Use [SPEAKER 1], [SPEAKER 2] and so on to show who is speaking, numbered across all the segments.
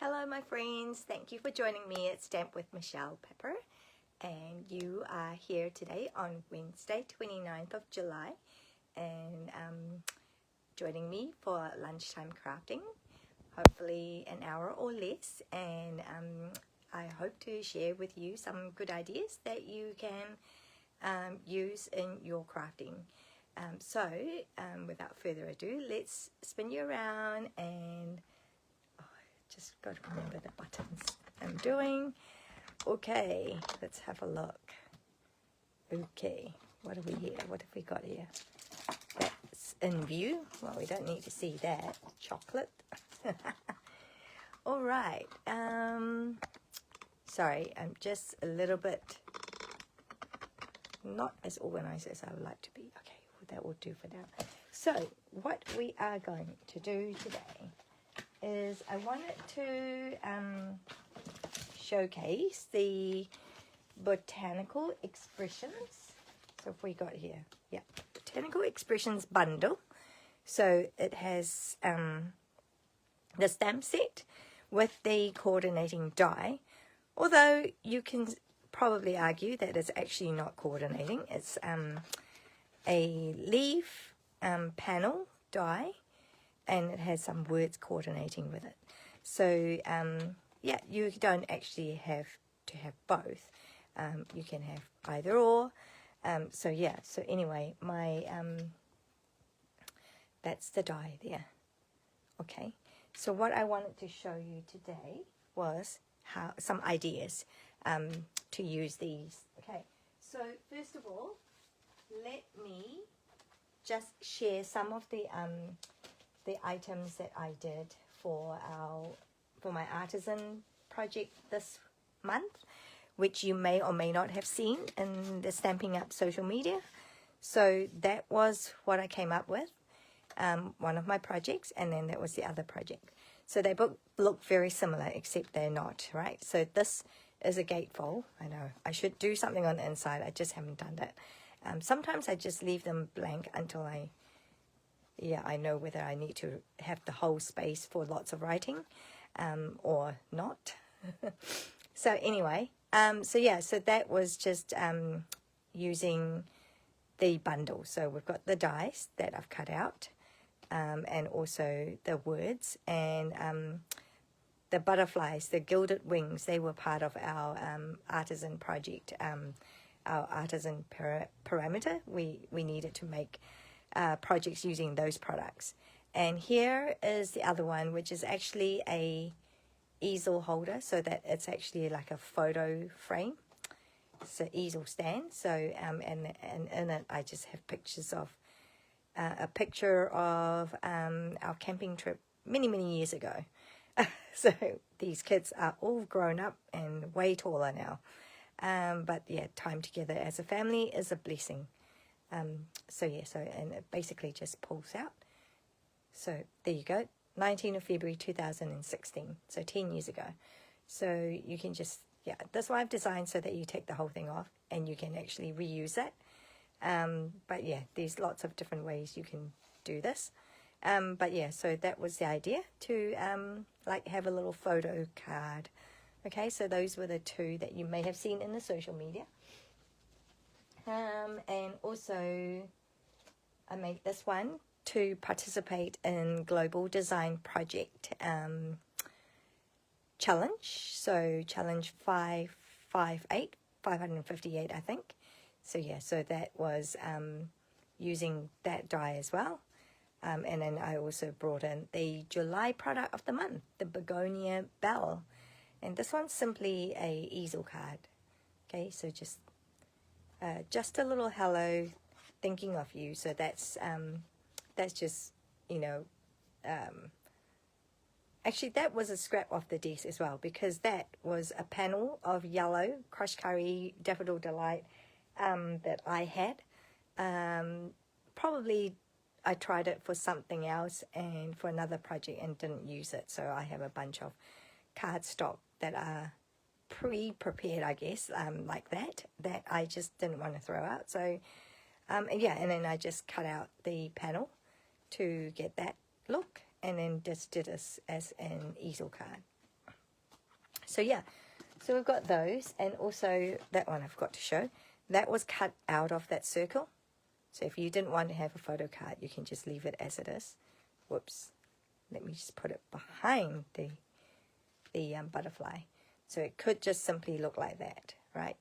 [SPEAKER 1] Hello my friends, thank you for joining me at Stamp with Michelle Pepper, and you are here today on Wednesday 29th of July and joining me for lunchtime crafting, hopefully an hour or less, and I hope to share with you some good ideas that you can use in your crafting. So without further ado, let's spin you around and just got to remember the buttons I'm doing. Okay, let's have a look. Okay, what have we here? What have we got here? That's in view. Well, we don't need to see that. Chocolate. All right. Sorry, I'm just a little bit not as organized as I would like to be. Okay, well, that will do for now. So, what we are going to do today is I wanted to showcase the Botanical Expressions. So if we got here, yeah, Botanical Expressions Bundle. So it has the stamp set with the coordinating die, although you can probably argue that it's actually not coordinating. It's a leaf panel die, and it has some words coordinating with it. So yeah, you don't actually have to have both. You can have either or. So yeah, so anyway, my that's the die there. Okay, so what I wanted to show you today was how some ideas to use these. Okay, so first of all, let me just share some of the items that I did for my artisan project this month, which you may or may not have seen in the Stampin Up social media. So that was what I came up with, one of my projects, and then that was the other project. So they both look very similar, except they're not, right? So this is a gatefold. I know I should do something on the inside. I just haven't done that. Sometimes I just leave them blank until I know whether I need to have the whole space for lots of writing or not. So anyway, so yeah, so that was just using the bundle. So we've got the dies that I've cut out, and also the words, and the butterflies, the gilded wings. They were part of our artisan project, our artisan parameter. We needed to make projects using those products. And here is the other one, which is actually a easel holder, so that it's actually like a photo frame. It's an easel stand. So and in it I just have pictures of a picture of our camping trip many years ago. So these kids are all grown up and way taller now, but yeah, time together as a family is a blessing. So yeah, so and it basically just pulls out. So there you go, 19th of February 2016, so 10 years ago. So you can just, yeah, that's why I've designed so that you take the whole thing off and you can actually reuse it. But yeah, there's lots of different ways you can do this. But yeah, so that was the idea, to like have a little photo card. Okay, so those were the two that you may have seen in the social media. And also I made this one to participate in Global Design Project challenge. So challenge 558, I think. So yeah, so that was using that die as well. And then I also brought in the July product of the month, the Begonia Belle. And this one's simply a easel card. Okay, so just a little hello, thinking of you. So that's just, you know, actually that was a scrap off the desk as well, because that was a panel of yellow crushed curry daffodil delight that I had. Probably I tried it for something else and for another project and didn't use it. So I have a bunch of cardstock that are pre-prepared, I guess, like that I just didn't want to throw out. So yeah, and then I just cut out the panel to get that look, and then just did this as an easel card. So yeah, so we've got those, and also that one I forgot to show. That was cut out of that circle. So if you didn't want to have a photo card, you can just leave it as it is. Whoops. Let me just put it behind the butterfly. So it could just simply look like that, right?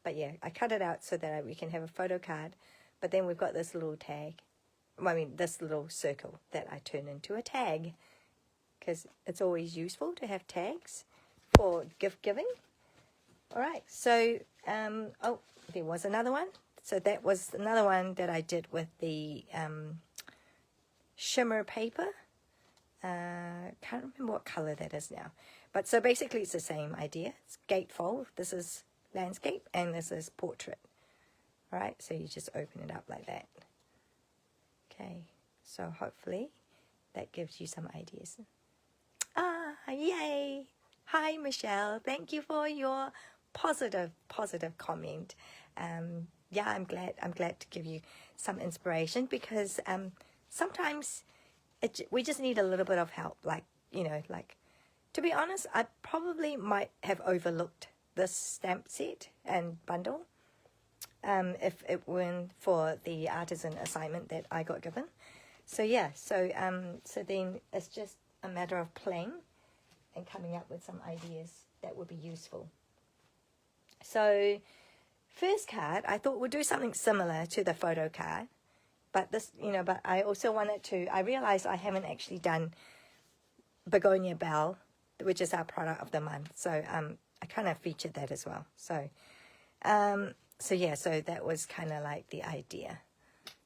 [SPEAKER 1] But yeah, I cut it out so that we can have a photo card. But then we've got this little tag. I mean, this little circle that I turn into a tag. Because it's always useful to have tags for gift giving. All right, so, oh, there was another one. So that was another one that I did with the shimmer paper. Can't remember what color that is now. But so basically it's the same idea. It's gatefold. This is landscape and this is portrait. All right, so you just open it up like that. Okay, so hopefully that gives you some ideas. Ah, yay! Hi, Michelle. Thank you for your positive comment. Yeah, I'm glad to give you some inspiration, because sometimes we just need a little bit of help. Like, you know, like, to be honest, I probably might have overlooked this stamp set and bundle if it weren't for the artisan assignment that I got given. So yeah, so then it's just a matter of playing and coming up with some ideas that would be useful. So first card, I thought we'd do something similar to the photo card, but this, you know, but I also wanted to, I realized I haven't actually done Begonia Belle, which is our product of the month. So I kind of featured that as well. So so yeah, so that was kind of like the idea.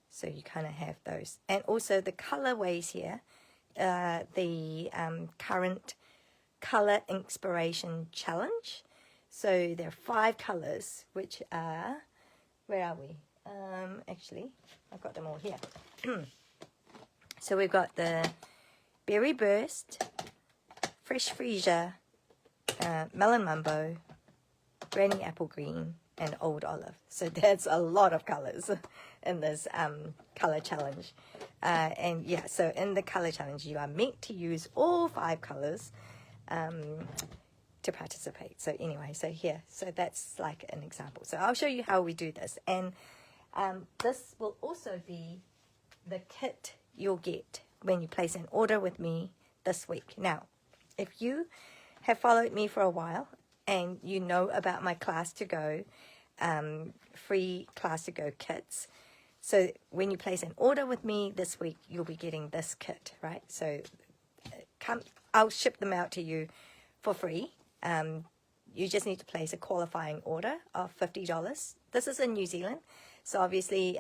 [SPEAKER 1] So you kind of have those, and also the colorways here. The current color inspiration challenge. So there are 5 colors, which are, where are we? Actually, I've got them all here. So we've got the Berry Burst, Fresh Freesia, Melon Mumbo, Granny Apple Green, and Old Olive. So that's a lot of colors in this color challenge. And yeah, so in the color challenge, you are meant to use all 5 colors to participate. So anyway, so here, so that's like an example. So I'll show you how we do this. And this will also be the kit you'll get when you place an order with me this week. Now, if you have followed me for a while and you know about my Class to Go, free Class to Go kits, so when you place an order with me this week, you'll be getting this kit, right? So I'll ship them out to you for free. You just need to place a qualifying order of $50. This is in New Zealand. So obviously,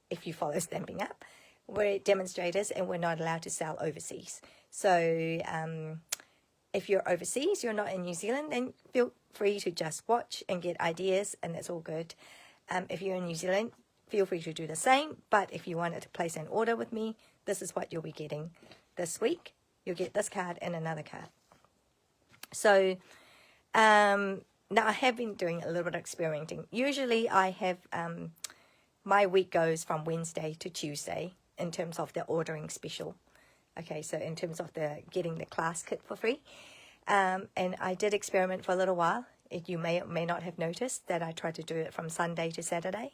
[SPEAKER 1] if you follow Stampin' Up, we're demonstrators and we're not allowed to sell overseas. So if you're overseas, you're not in New Zealand, then feel free to just watch and get ideas, and that's all good. If you're in New Zealand, feel free to do the same. But if you wanted to place an order with me, this is what you'll be getting this week. You'll get this card and another card. So now I have been doing a little bit of experimenting. Usually I have, my week goes from Wednesday to Tuesday in terms of the ordering special. Okay, so in terms of the getting the class kit for free. And I did experiment for a little while. You may or may not have noticed that I tried to do it from Sunday to Saturday.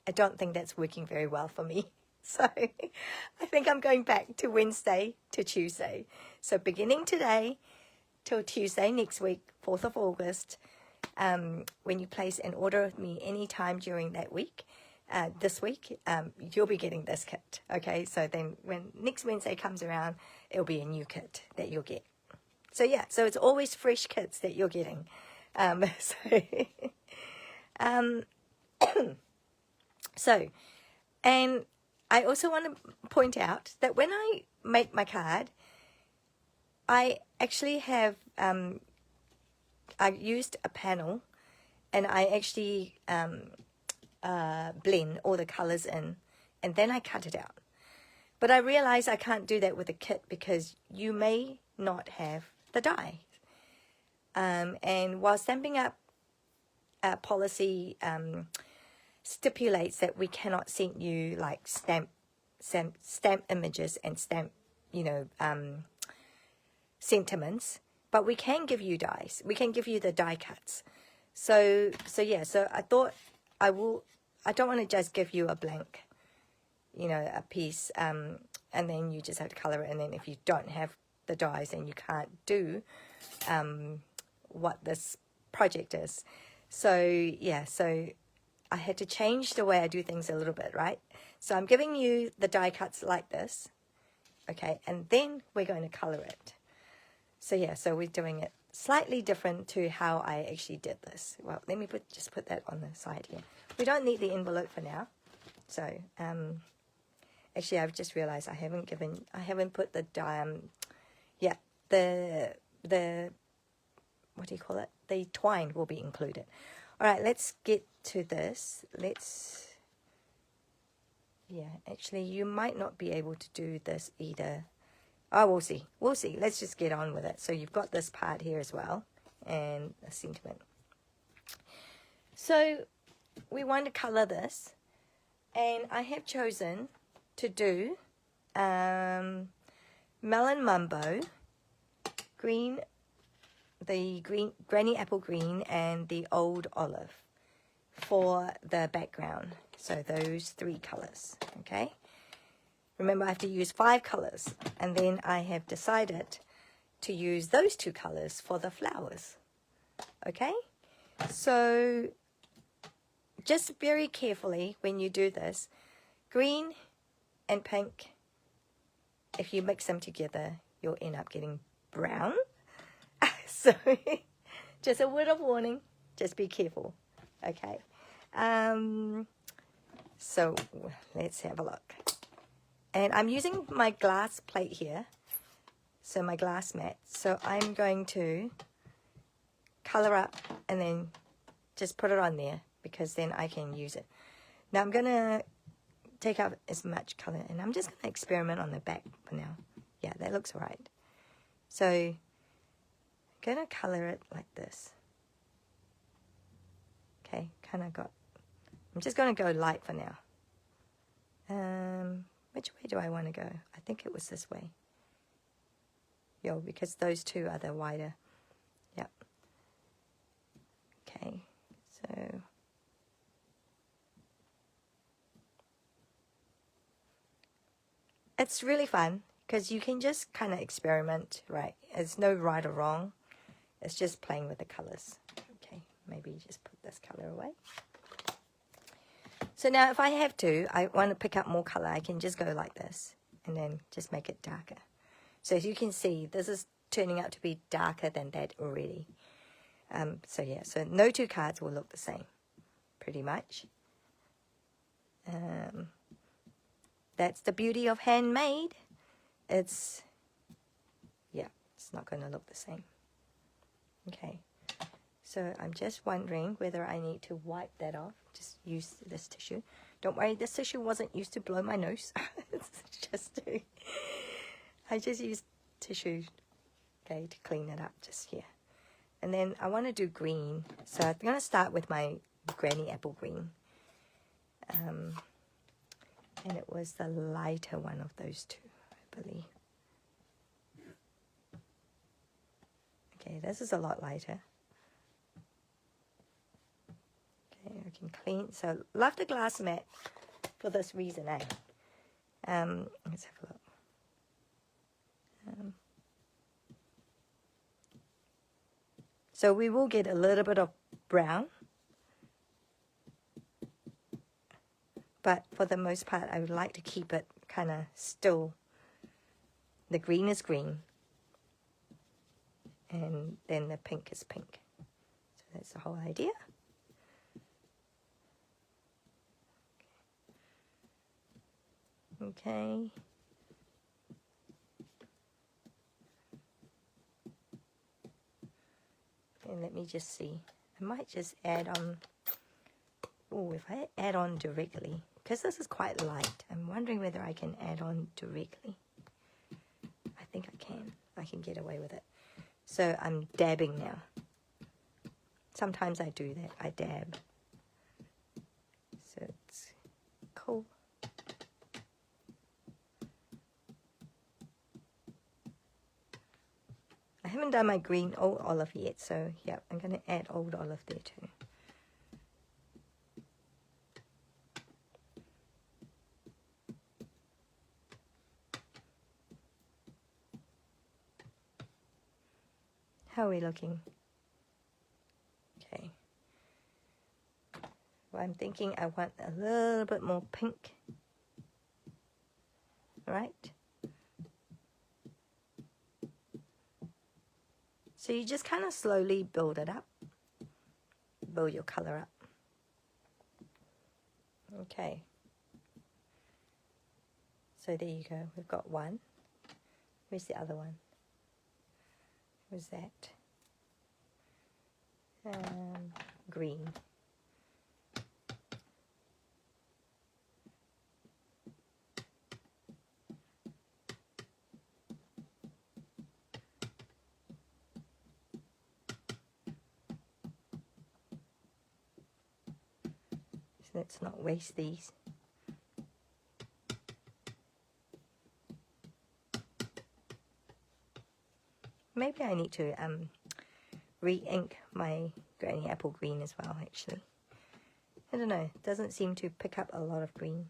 [SPEAKER 1] I don't think that's working very well for me. So I think I'm going back to Wednesday to Tuesday. So beginning today till Tuesday next week, 4th of August, when you place an order with me anytime during that week, this week, you'll be getting this kit. Okay, so then when next Wednesday comes around, it'll be a new kit that you'll get. So yeah, so it's always fresh kits that you're getting. So, and I also want to point out that when I make my card, I actually have, I used a panel and I actually blend all the colors in, and then I cut it out. But I realize I can't do that with a kit because you may not have the die. And while Stampin' Up policy stipulates that we cannot send you like stamp images and stamp, you know, sentiments, but we can give you dies. We can give you the die cuts. So yeah, so I thought I don't want to just give you a blank, you know, a piece, and then you just have to color it. And then if you don't have the dies, then you can't do what this project is. So yeah, so I had to change the way I do things a little bit, right? So I'm giving you the die cuts like this, okay, and then we're going to color it. So yeah, so we're doing it slightly different to how I actually did this. Well, let me just put that on the side here. We don't need the envelope for now. So actually I've just realized I haven't put the what do you call it? The twine will be included. All right, let's get to this. Actually, you might not be able to do this either. Oh, we'll see. We'll see. Let's just get on with it. So you've got this part here as well, and a sentiment. So we want to color this, and I have chosen to do Melon Mumbo, the Granny Apple Green, and the Old Olive for the background. So those 3 colors, okay? Remember, I have to use 5 colors, and then I have decided to use those 2 colors for the flowers, okay? So just very carefully when you do this, green and pink, if you mix them together, you'll end up getting brown. So just a word of warning, just be careful, okay? So let's have a look. And I'm using my glass plate here, so my glass mat. So I'm going to color up and then just put it on there, because then I can use it. Now I'm going to take out as much color, and I'm just going to experiment on the back for now. Yeah, that looks all right. So I'm going to color it like this. Okay, kind of got, I'm just going to go light for now. Which way do I want to go? I think it was this way. Yeah, because those 2 are the wider. Yep. Okay, so it's really fun because you can just kind of experiment, right? There's no right or wrong. It's just playing with the colors. Okay, maybe just put this color away. So now if I have to, I want to pick up more color, I can just go like this and then just make it darker. So as you can see, this is turning out to be darker than that already. So yeah, so no 2 cards will look the same, pretty much. That's the beauty of handmade. It's not going to look the same. Okay, so I'm just wondering whether I need to wipe that off. Just use this tissue. Don't worry, this tissue wasn't used to blow my nose. I just used tissue, okay, to clean it up just here. And then I want to do green. So I'm going to start with my Granny Apple Green. And it was the lighter one of those 2, I believe. Okay, this is a lot lighter. Okay, I can clean. So love the glass mat for this reason, eh? Let's have a look. So we will get a little bit of brown, but for the most part, I would like to keep it kind of still. The green is green, and then the pink is pink. So that's the whole idea. Okay. And let me just see. I might just add on. Oh, if I add on directly, because this is quite light, I'm wondering whether I can add on directly. I think I can. I can get away with it. So I'm dabbing now. Sometimes I do that. I dab. So it's cool. I haven't done my green old olive yet, so yeah, I'm going to add old olive there too. How are we looking? Okay. Well, I'm thinking I want a little bit more pink. Right? So you just kind of slowly build it up. Build your color up. Okay. So there you go. We've got one. Where's the other one? Where's that? Green. So let's not waste these. Maybe I need to re-ink my Granny Apple green as well, actually. I don't know, it doesn't seem to pick up a lot of green.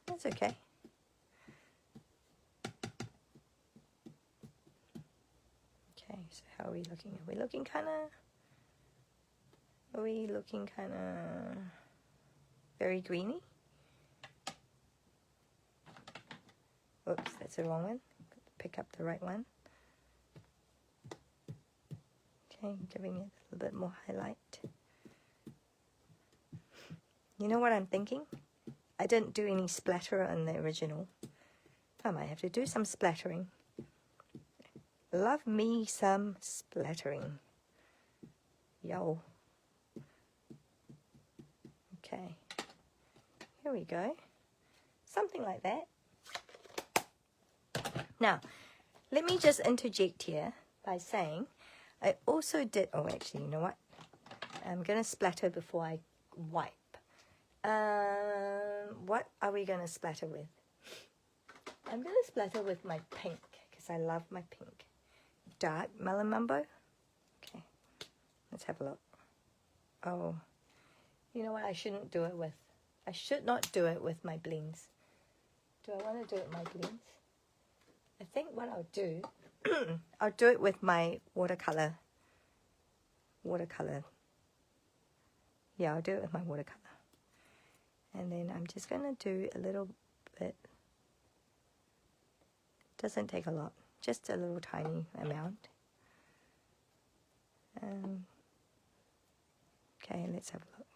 [SPEAKER 1] That's okay. Okay, so how are we looking? Are we looking kind of very greeny? Oops, that's the wrong one. Pick up the right one. Okay, giving it a little bit more highlight. You know what I'm thinking? I didn't do any splatter on the original. I might have to do some splattering. Love me some splattering. Yo. Okay. Here we go. Something like that. Now, let me just interject here by saying I also did... Oh, actually, you know what? I'm going to splatter before I wipe. What are we going to splatter with? I'm going to splatter with my pink because I love my pink. Dark Melon Mumbo. Okay, let's have a look. Oh, you know what I shouldn't do it with? I should not do it with my blings. Do I want to do it with my blings? I think what I'll do, I'll do it with my watercolor. Yeah, I'll do it with my watercolor. And then I'm just going to do a little bit. Doesn't take a lot, just a little tiny amount. Okay, let's have a look.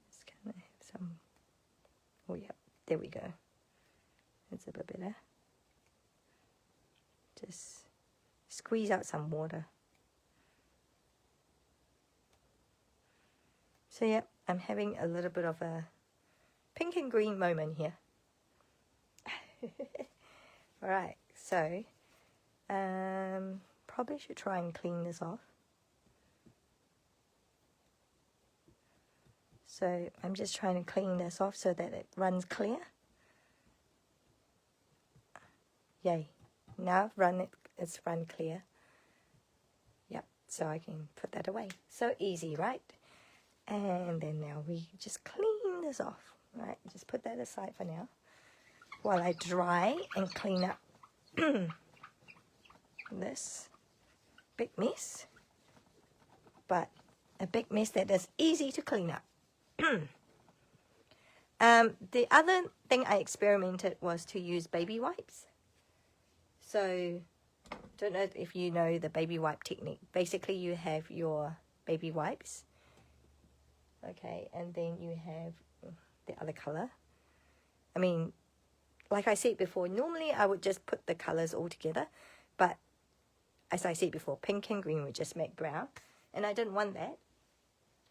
[SPEAKER 1] Just gonna have some. Oh yeah, there we go. That's a bit better. Just squeeze out some water. So yeah, I'm having a little bit of a pink and green moment here. Alright, so probably should try and clean this off. So I'm just trying to clean this off so that it runs clear. Yay. Now it's run clear. Yep, so I can put that away. So easy, right? And then now we just clean this off. Right, just put that aside for now. While I dry and clean up this big mess. But a big mess that is easy to clean up. The other thing I experimented was to use baby wipes. So, don't know if you know the baby wipe technique. Basically, you have your baby wipes. Okay, and then you have the other color. I mean, like I said before, normally I would just put the colors all together. But, as I said before, pink and green would just make brown. And I didn't want that.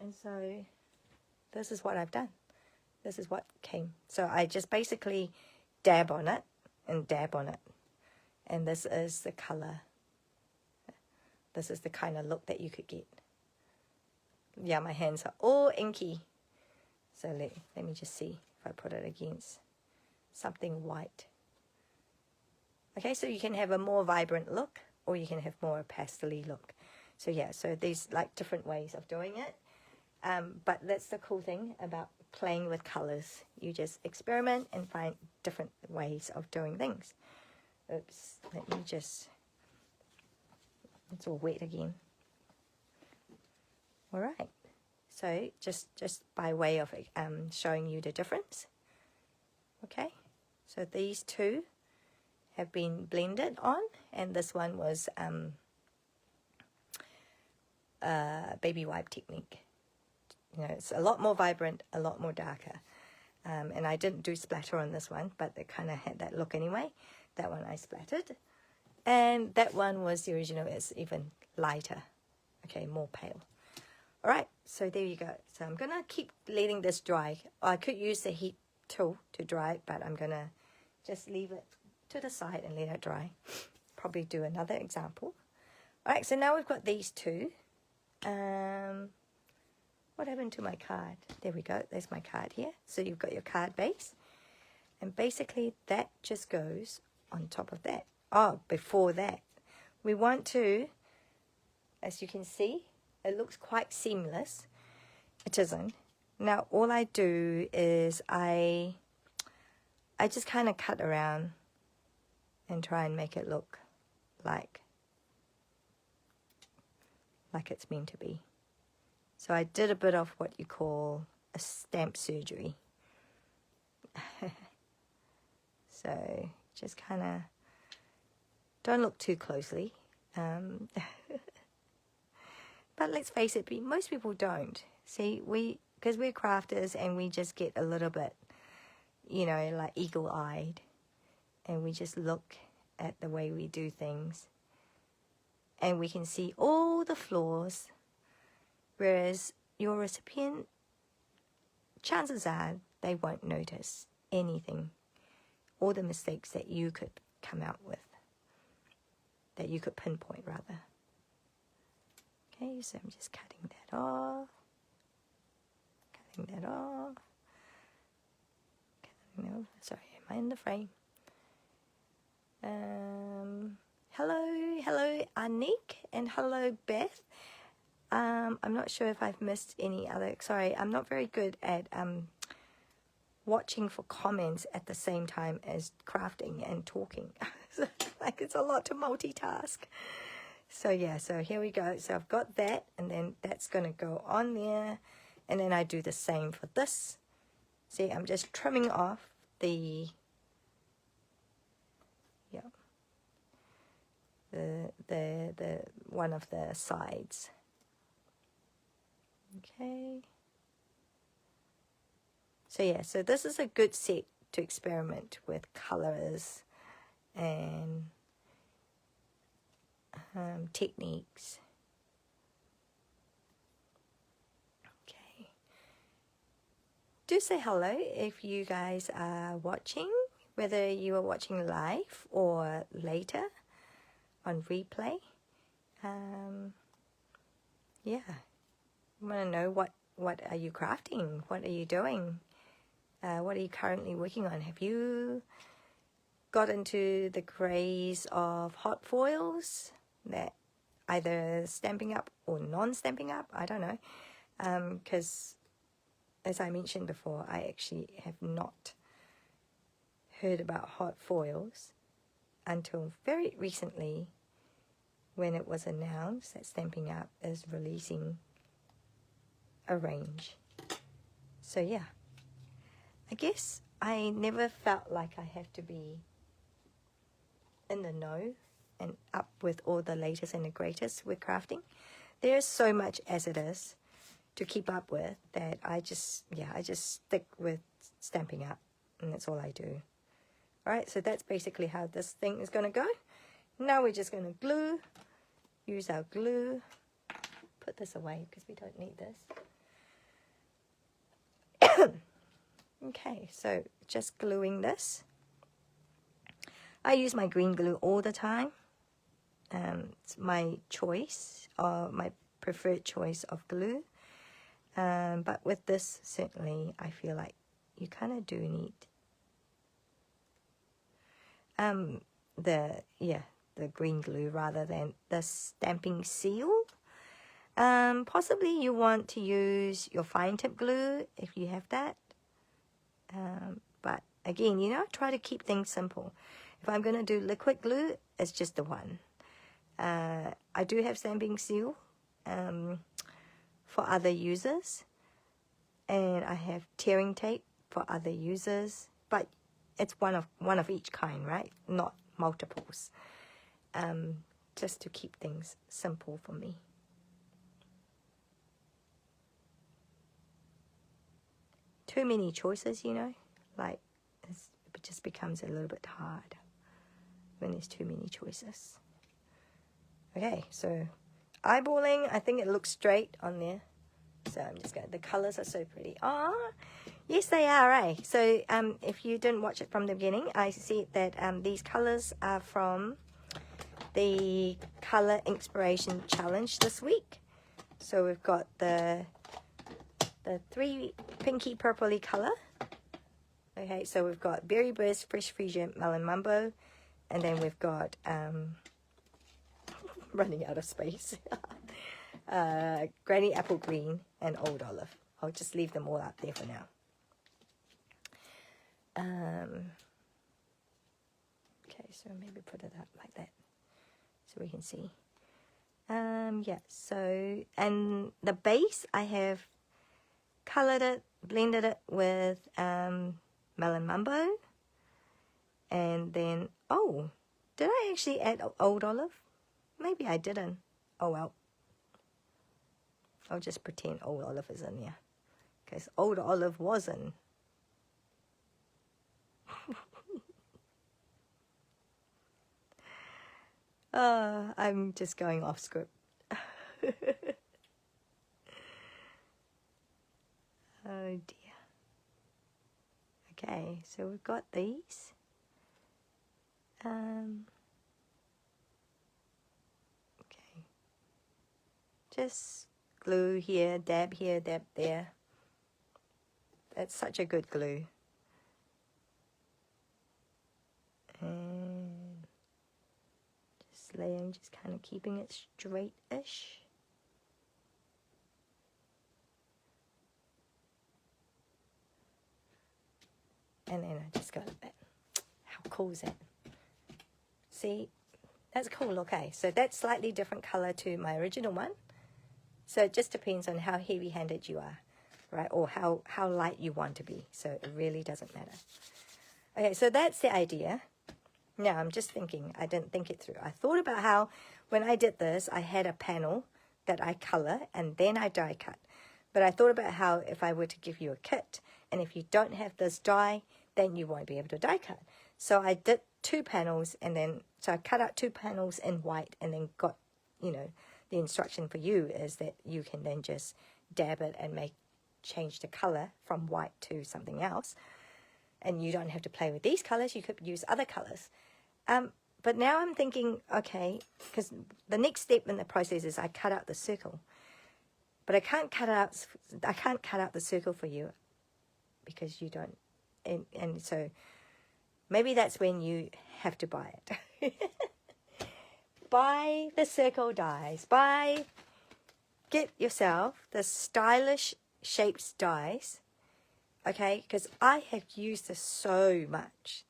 [SPEAKER 1] And so, this is what I've done. This is what came. So, I just basically dab on it and dab on it. And this is the color. This is the kind of look that you could get. yeah, my hands are all inky. So let me just see if I put it against something white. Okay, so you can have a more vibrant look, or you can have more pastel-y look. So yeah, so there's like different ways of doing it. But that's the cool thing about playing with colors. You just experiment and find different ways of doing things. Oops, let me just, it's all wet again. All right, so just by way of showing you the difference. Okay, so these two have been blended on, and this one was baby wipe technique. You know, it's a lot more vibrant, a lot more darker. And I didn't do splatter on this one, but it kind of had that look anyway. That one I splattered. And that one was the original. It's even lighter. Okay, more pale. All right, so there you go. So I'm going to keep letting this dry. I could use the heat tool to dry it, but I'm going to just leave it to the side and let it dry. Probably do another example. All right, so now we've got these two. What happened to my card? There we go. There's my card here. So you've got your card base. And basically that just goes on top of that. Oh, before that. We want to, as you can see, it looks quite seamless. It isn't. Now all I do is I just kind of cut around and try and make it look like it's meant to be. So I did a bit of what you call a stamp surgery. So just kind of don't look too closely. But let's face it, most people don't. See, because we're crafters and we just get a little bit, you know, like eagle-eyed. And we just look at the way we do things. And we can see all the flaws. Whereas your recipient, chances are they won't notice anything. All the mistakes that you could come out with. That you could pinpoint, rather. Okay, so I'm just cutting that off. Cutting that off. Cutting that off. Sorry, am I in the frame? Hello, Anik, and hello, Beth. I'm not sure if I've missed any other. Sorry, I'm not very good at watching for comments at the same time as crafting and talking. Like it's a lot to multitask. So yeah, so here we go. So I've got that, and then that's going to go on there, and then I do the same for this. See, I'm just trimming off the the one of the sides. Okay. So yeah, so this is a good set to experiment with colors and techniques. Okay. Do say hello if you guys are watching, whether you are watching live or later on replay. Yeah. I want to know what are you crafting? What are you doing? What are you currently working on? Have you got into the craze of hot foils, that either Stampin' Up or non-Stampin' Up? I don't know. Because, as I mentioned before, I actually have not heard about hot foils until very recently, when it was announced that Stampin' Up is releasing a range. So yeah, I guess I never felt like I have to be in the know and up with all the latest and the greatest with crafting. There's so much as it is to keep up with that I just stick with Stampin' Up, and that's all I do. Alright, so that's basically how this thing is going to go. Now we're just going to glue, use our glue, put this away because we don't need this. Okay, so just gluing this. I use my green glue all the time. It's my choice, or my preferred choice of glue. But with this, certainly, I feel like you kind of do need the green glue rather than the stamping seal. Possibly you want to use your fine tip glue if you have that. But again, you know, try to keep things simple. If I'm going to do liquid glue, it's just the one. I do have stamping seal for other users, and I have tearing tape for other users, but it's one of each kind, right? Not multiples. Just to keep things simple for me. Too many choices, you know, like it just becomes a little bit hard when there's too many choices. Okay, so eyeballing, I think it looks straight on there. So I'm just going, the colors are so pretty. Ah, yes they are, eh? So if you didn't watch it from the beginning, I see that these colors are from the Color Inspiration Challenge this week. So we've got the 3 pinky purpley color. Okay, so we've got Berry Burst, Fresh Freesia, Melon Mumbo, and then we've got running out of space. Granny Apple Green and Old Olive. I'll just leave them all up there for now. Okay, so maybe put it up like that so we can see. Yeah, so, and the base, I have colored it, blended it with Melon Mumbo. And then, oh, did I actually add Old Olive? Maybe I didn't. Oh, well. I'll just pretend Old Olive is in there, because Old Olive wasn't. I'm just going off script. Oh dear. Okay, so we've got these. Okay. Just glue here, dab there. That's such a good glue. And just laying, just kind of keeping it straight-ish. And then I just got that. How cool is that? See, that's cool. Okay, so that's slightly different color to my original one. So it just depends on how heavy-handed you are, right? Or how light you want to be. So it really doesn't matter. Okay, so that's the idea. Now I'm just thinking, I didn't think it through. I thought about how when I did this, I had a panel that I color and then I die cut. But I thought about how if I were to give you a kit, and if you don't have this die, then you won't be able to die cut. So I did 2 panels, and then, so I cut out 2 panels in white, and then got, you know, the instruction for you is that you can then just dab it and change the color from white to something else. And you don't have to play with these colors, you could use other colors. But now I'm thinking, okay, because the next step in the process is I cut out the circle. But I can't cut out the circle for you because you don't, and so maybe that's when you have to buy it. Buy the circle dies. Get yourself the stylish shapes dies. Okay, because I have used this so much.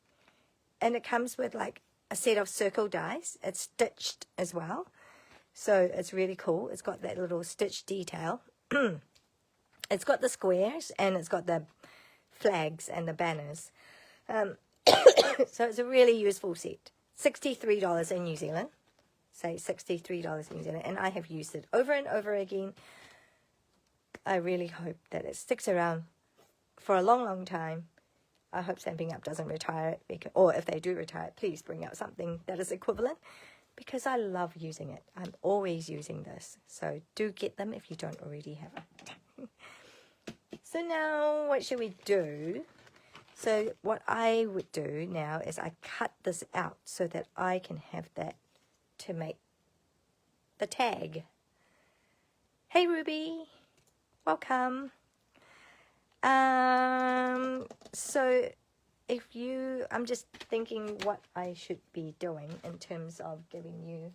[SPEAKER 1] And it comes with like a set of circle dies. It's stitched as well. So it's really cool. It's got that little stitch detail. It's got the squares and it's got the flags and the banners. So it's a really useful set. $63 in New Zealand. Say $63 in New Zealand. And I have used it over and over again. I really hope that it sticks around for a long, long time. I hope Stampin' Up doesn't retire it. Because, or if they do retire it, please bring out something that is equivalent. Because I love using it. I'm always using this. So do get them if you don't already have it. So now what should we do? So what I would do now is I cut this out so that I can have that to make the tag. Hey Ruby, Welcome. So if you, I'm just thinking what I should be doing in terms of giving you,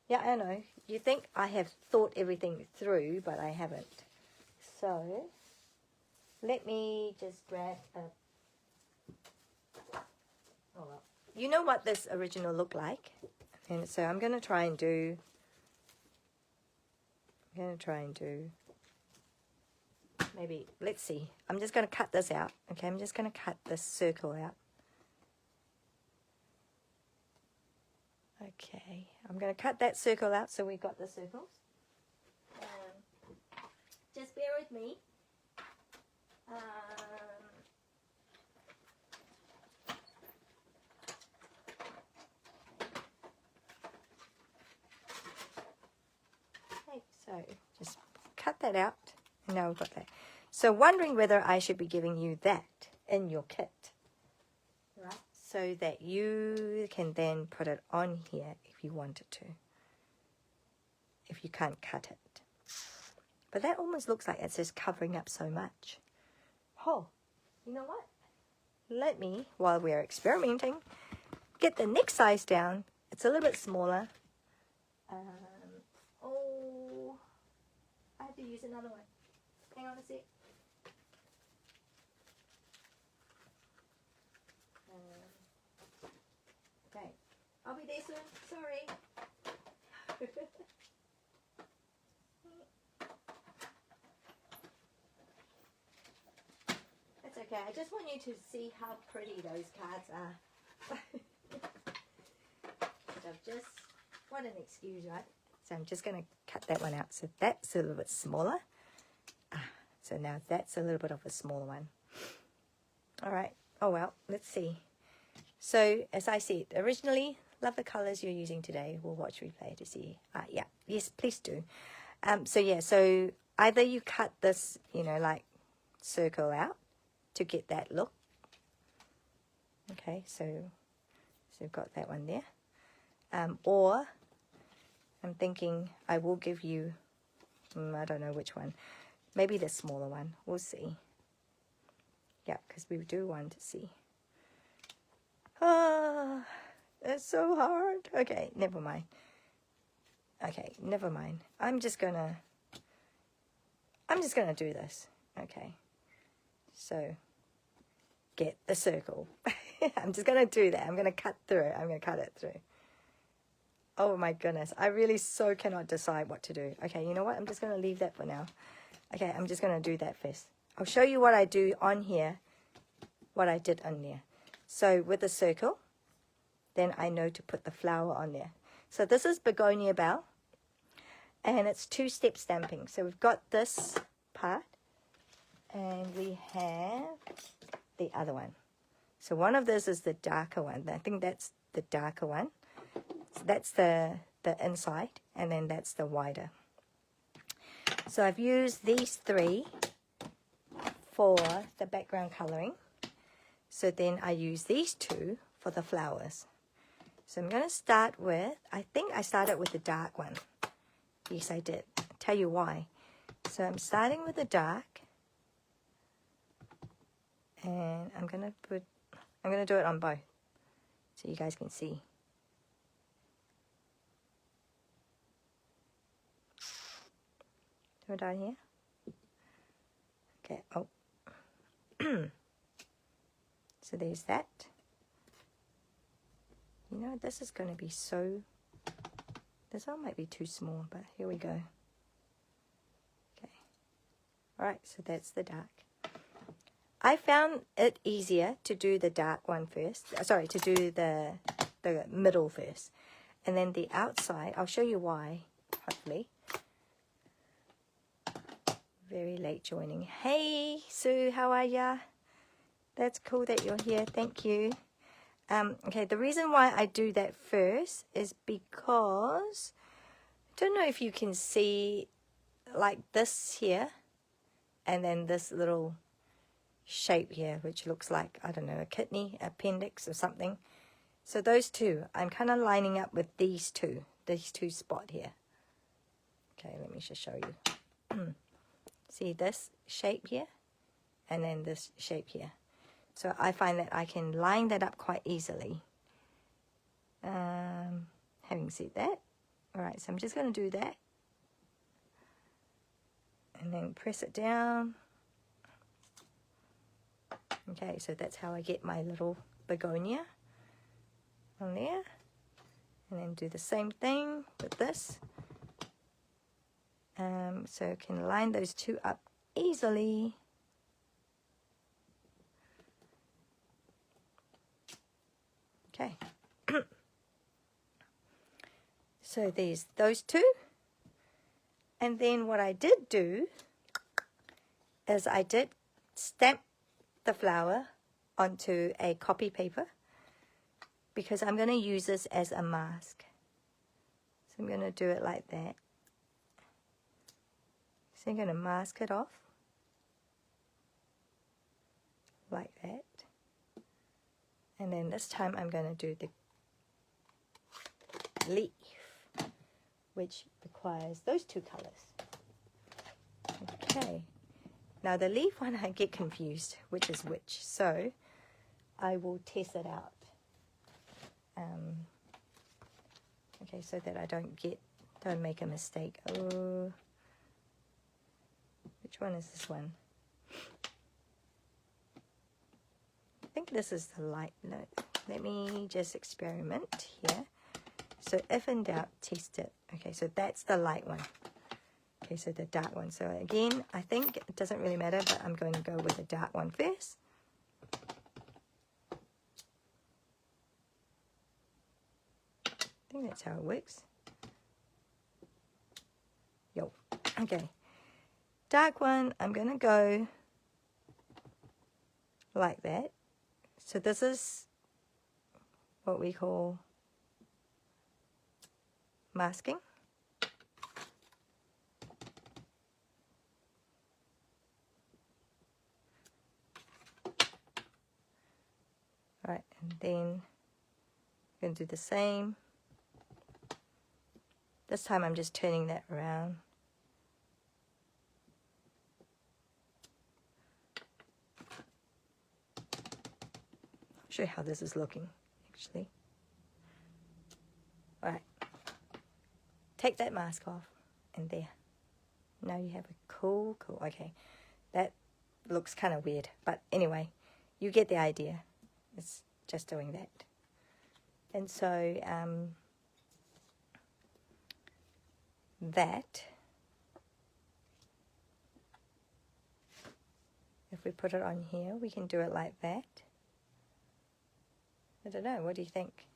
[SPEAKER 1] yeah, I know, you think I have thought everything through, but I haven't. So let me just grab a, oh well, you know what this original looked like, and so I'm going to try and do, maybe, let's see, I'm just going to cut this out. Okay, I'm just going to cut this circle out. Okay, I'm going to cut that circle out so we've got the circles. Just bear with me. Okay, so just cut that out, and now we've got that. So wondering whether I should be giving you that in your kit, right? So that you can then put it on here if you wanted to, if you can't cut it. But that almost looks like it's just covering up so much. Oh, you know what? Let me, while we're experimenting, get the next size down. It's a little bit smaller. Oh, I have to use another one. Hang on a sec. Okay, I'll be there soon. Sorry. That's okay. I just want you to see how pretty those cards are. Just, what an excuse, right? So I'm just going to cut that one out. So that's a little bit smaller. So now that's a little bit of a smaller one. All right. Oh, well, let's see. So as I said, originally, love the colors you're using today. We'll watch replay to see. Yeah, yes, please do. So yeah, so either you cut this, you know, like circle out to get that look. Okay, so we've got that one there. Or I'm thinking I will give you, I don't know which one, maybe the smaller one. We'll see. Yeah, because we do want to see. Oh, it's so hard. Okay, never mind. Okay, never mind. I'm just gonna do this. Okay, so get the circle. I'm just gonna do that. I'm gonna cut through it. I'm gonna cut it through. Oh my goodness, I really so cannot decide what to do. Okay, you know what? I'm just gonna leave that for now. Okay, I'm just gonna do that first. I'll show you what I do on here, what I did on there. So with the circle, then I know to put the flower on there. So this is Begonia Belle, and it's two-step stamping. So we've got this part, and we have the other one. So one of those is the darker one. I think that's the darker one. So that's the inside, and then that's the wider. So I've used these three for the background coloring. So then I use these two for the flowers. So I'm going to start with, I think I started with the dark one. Yes, I did. I'll tell you why. So I'm starting with the dark. And I'm going to do it on both so you guys can see. Do it down here. Okay, oh. So there's that. You know, this is going to be so, this one might be too small, but here we go. Okay. All right, so that's the dark. I found it easier to do the dark one first. Sorry, to do the middle first. And then the outside, I'll show you why, hopefully. Very late joining. Hey, Sue, how are ya? That's cool that you're here. Thank you. Okay, the reason why I do that first is because, I don't know if you can see like this here, and then this little shape here, which looks like, I don't know, a kidney, appendix or something. So those two, I'm kind of lining up with these two spot here. Okay, let me just show you. See this shape here, and then this shape here. So I find that I can line that up quite easily. Having said that, all right, so I'm just going to do that. And then press it down. Okay, so that's how I get my little begonia on there. And then do the same thing with this. So I can line those two up easily. Okay. So there's those two. And then what I did do is I did stamp the flower onto a copy paper because I'm going to use this as a mask. So I'm going to do it like that. So I'm going to mask it off like that. And then this time I'm going to do the leaf, which requires those two colors. Okay. Now the leaf one I get confused, which is which. So I will test it out. Okay, so that I don't make a mistake. Oh, which one is this one? I think this is the light. No, let me just experiment here. So if in doubt, test it. Okay, so that's the light one. Okay, so the dark one. So again, I think it doesn't really matter, but I'm going to go with the dark one first. I think that's how it works. Yo, okay. Dark one, I'm going to go like that. So this is what we call masking. Right, and then I'm going to do the same. This time I'm just turning that around. I'll show you how this is looking, actually. All right. Take that mask off, and there. Now you have a cool, okay. That looks kind of weird, but anyway, you get the idea. It's just doing that. And so, that, if we put it on here, we can do it like that. I don't know, what do you think?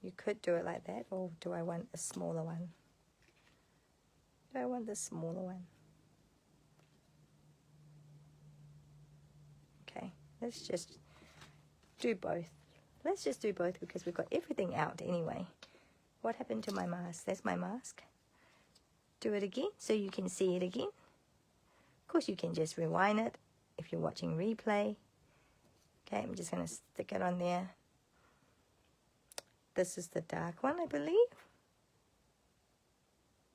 [SPEAKER 1] You could do it like that, or do I want a smaller one? Do I want the smaller one? Okay, let's just do both. Let's just do both because we've got everything out anyway. What happened to my mask? There's my mask. Do it again so you can see it again. Of course, you can just rewind it if you're watching replay. Okay, I'm just going to stick it on there. This is the dark one, I believe.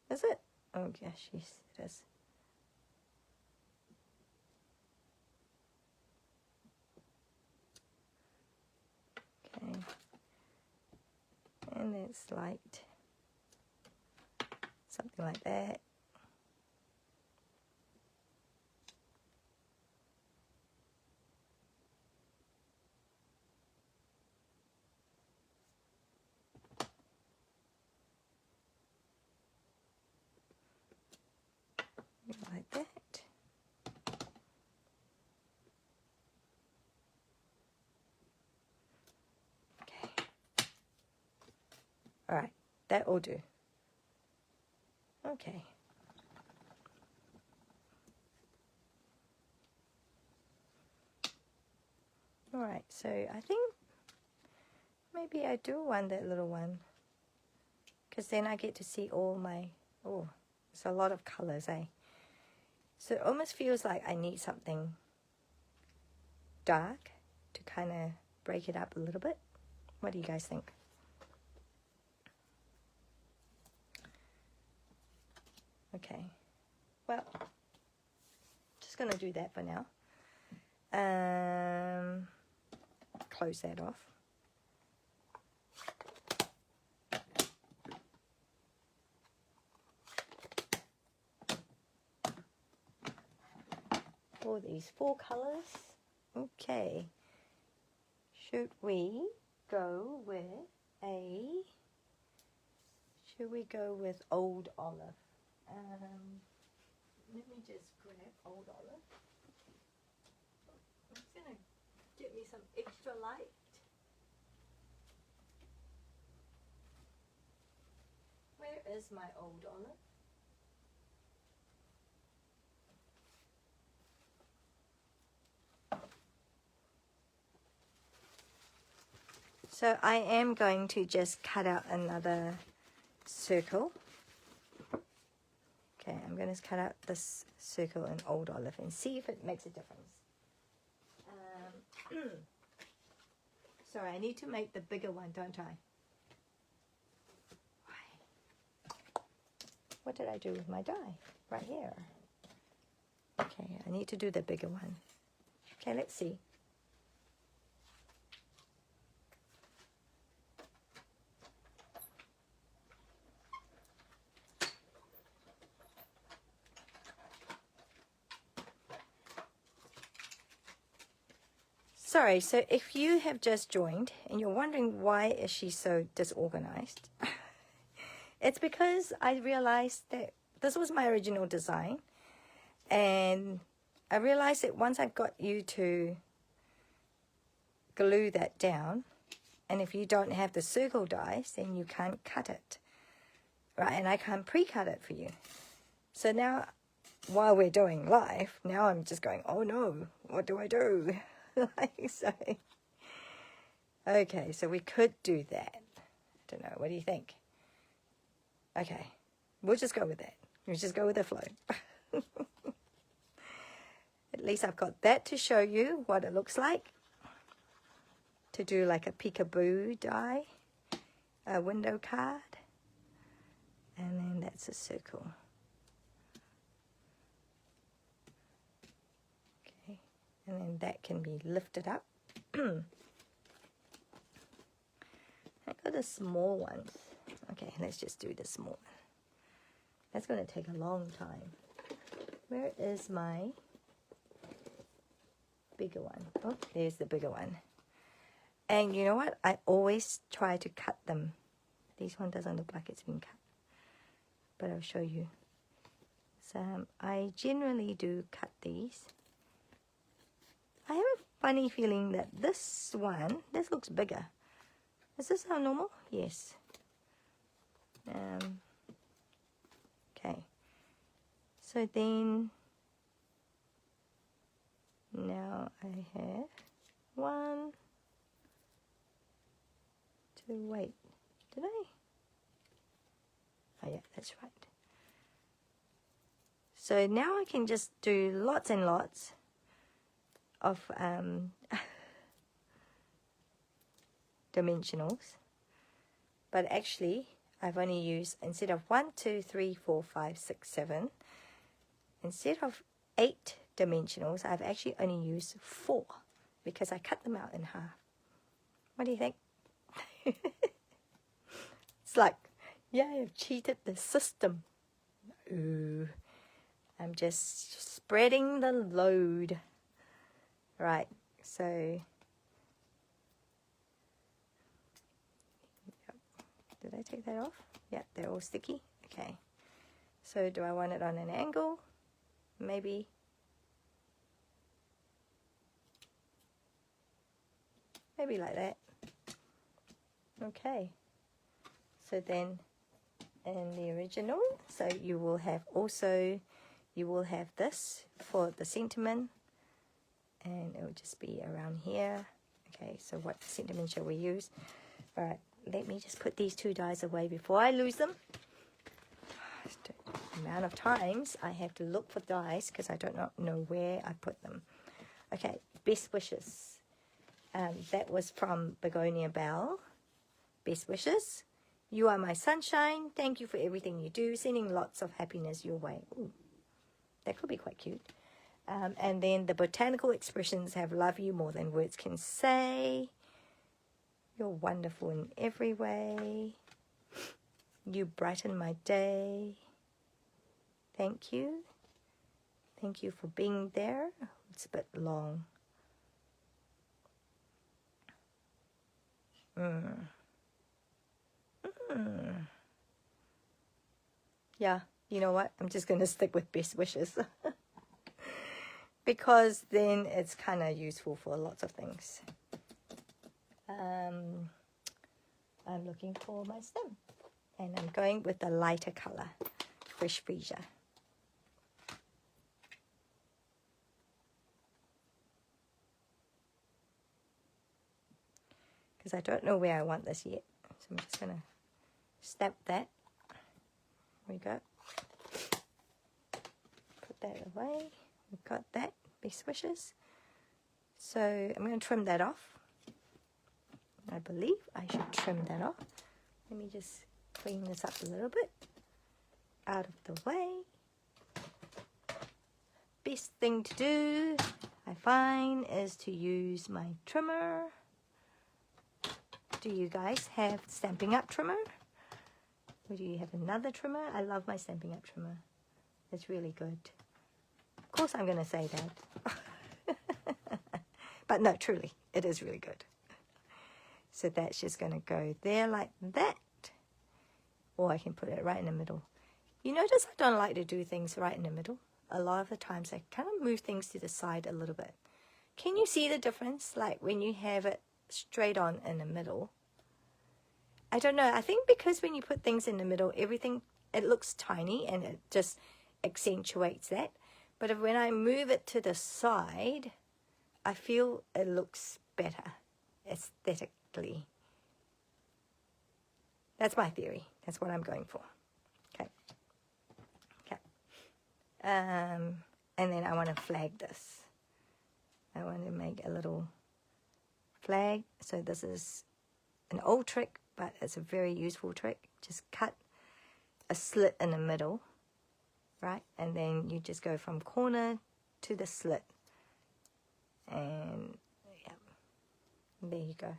[SPEAKER 1] Is it? Oh gosh, yes, it is. Okay. And it's light. Something like that. Like that. Okay. All right, that will do. Okay. All right, so I think maybe I do want that little one because then I get to see all my, oh, it's a lot of colors, eh? So it almost feels like I need something dark to kind of break it up a little bit. What do you guys think? Okay. well, just going to do that for now. Close that off. For these 4 colors. Okay. Should we go with Old Olive? Let me just grab Old Olive. It's gonna get me some extra light. Where is my Old Olive? So I am going to just cut out another circle. Okay, I'm going to cut out this circle in Old Olive and see if it makes a difference. Sorry, I need to make the bigger one, don't I? What did I do with my die? Right here. Okay, I need to do the bigger one. Okay, let's see. Sorry, so if you have just joined and you're wondering why is she so disorganized, it's because I realized that this was my original design, and I realized that once I got you to glue that down, and if you don't have the circle dies, then you can't cut it, right? And I can't pre-cut it for you. So now, while we're doing live, now I'm just going, oh no, what do I do? So, okay, so we could do that. I don't know, what do you think? Okay, we'll just go with that. We'll just go with the flow. At least I've got that to show you what it looks like. To do like a peekaboo die, a window card, and then that's a circle. Okay, and then that can be lifted up. I got the small ones. Okay, let's just do the small one. That's going to take a long time. Where is my bigger one? Oh, there's the bigger one. And you know what? I always try to cut them. This one doesn't look like it's been cut, but I'll show you. So I generally do cut these. I have a funny feeling that this looks bigger. Is this how normal? Yes. Okay. So then, now I have 1, 2, wait, did I? Oh yeah, that's right. So now I can just do lots and lots of dimensionals, but actually I've only used, instead of 1, 2, 3, 4, 5, 6, 7, instead of 8 dimensionals, I've actually only used 4 because I cut them out in half. What do you think? It's like, yeah, I've cheated the system. Ooh, I'm just spreading the load. Right, so did I take that off? Yeah, they're all sticky. Okay, so do I want it on an angle? Maybe. Maybe like that. Okay, so then in the original, so you will have this for the sentiment, and it will just be around here. Okay, so what sentiment shall we use? All right, let me just put these 2 dies away before I lose them. The amount of times I have to look for dies because I don't know where I put them. Okay, best wishes. That was from Begonia Belle. Best wishes. You are my sunshine. Thank you for everything you do. Sending lots of happiness your way. Ooh. That could be quite cute. And then the Botanical Expressions have love you more than words can say. You're wonderful in every way. You brighten my day. Thank you. Thank you for being there. It's a bit long. Yeah, you know what? I'm just going to stick with best wishes. Because then it's kind of useful for lots of things. I'm looking for my stem. And I'm going with the lighter color, Fresh Freesia. Because I don't know where I want this yet. So I'm just going to stamp that. There we go. Put that away. We've got that. Best wishes. So I'm going to trim that off. I believe I should trim that off. Let me just clean this up a little bit. Out of the way. Best thing to do, I find, is to use my trimmer. Do you guys have Stampin' Up trimmer? Or do you have another trimmer? I love my Stampin' Up trimmer. It's really good. Of course I'm going to say that. But no, truly, it is really good. So that's just going to go there like that. Or I can put it right in the middle. You notice I don't like to do things right in the middle. A lot of the times I kind of move things to the side a little bit. Can you see the difference? Like when you have it straight on in the middle. I don't know. I think because when you put things in the middle, everything, it looks tiny and it just accentuates that. But when I move it to the side, I feel it looks better aesthetically. That's my theory. That's what I'm going for. Okay. Okay. And then I want to flag this. I want to make a little flag. So this is an old trick, but it's a very useful trick. Just cut a slit in the middle, right? And then you just go from corner to the slit. And yeah, there you go.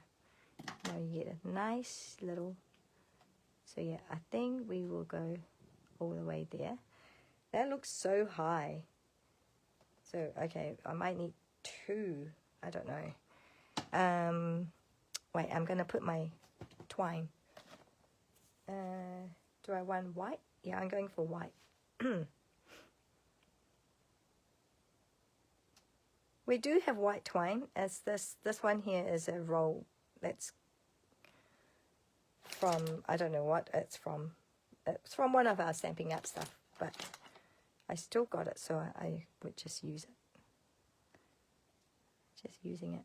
[SPEAKER 1] Now you get a nice little, so yeah, I think we will go all the way there. That looks so high. So, okay, I might need two. I don't know. Wait, I'm going to put my twine. Do I want white? Yeah, I'm going for white. We do have white twine, as this one here is a roll that's from, I don't know what it's from. It's from one of our Stampin' Up stuff, but I still got it, so I would just use it. Just using it.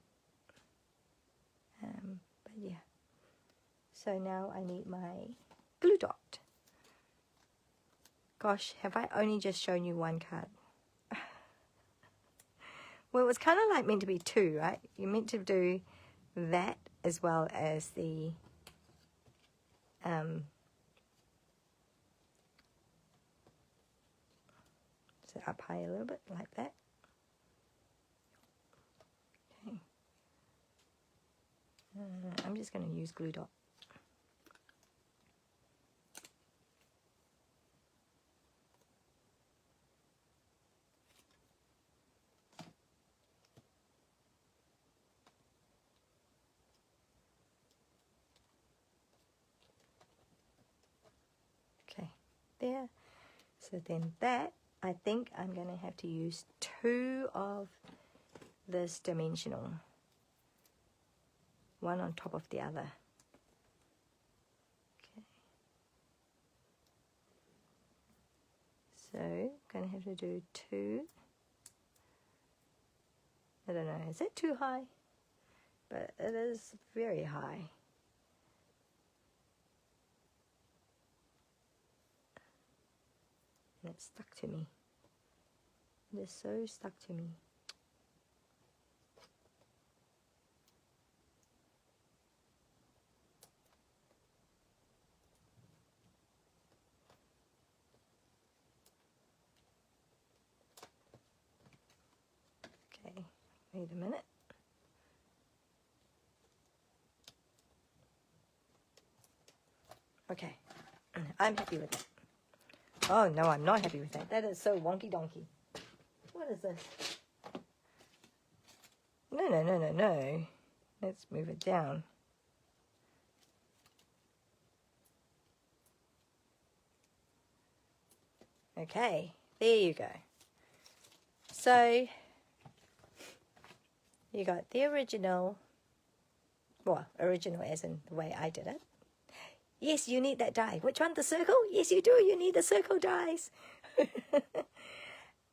[SPEAKER 1] But yeah. So now I need my glue dot. Gosh, have I only just shown you one card? Well, it was kind of like meant to be two, right? You're meant to do that as well as the so up high a little bit like that. Okay. I'm just going to use glue dot. Okay, there. So then that, I think I'm going to have to use two of this dimensional. One on top of the other. Okay. So, going to have to do two. I don't know, is it too high? But it is very high. And it's stuck to me. It is so stuck to me. Wait a minute. Okay, I'm happy with that. Oh, no, I'm not happy with that. That is so wonky donkey. What is this? No, no, no, no, no. Let's move it down. Okay, there you go. So, you got the original, well, original as in the way I did it. Yes, you need that die. Which one, the circle? Yes, you do. You need the circle dies.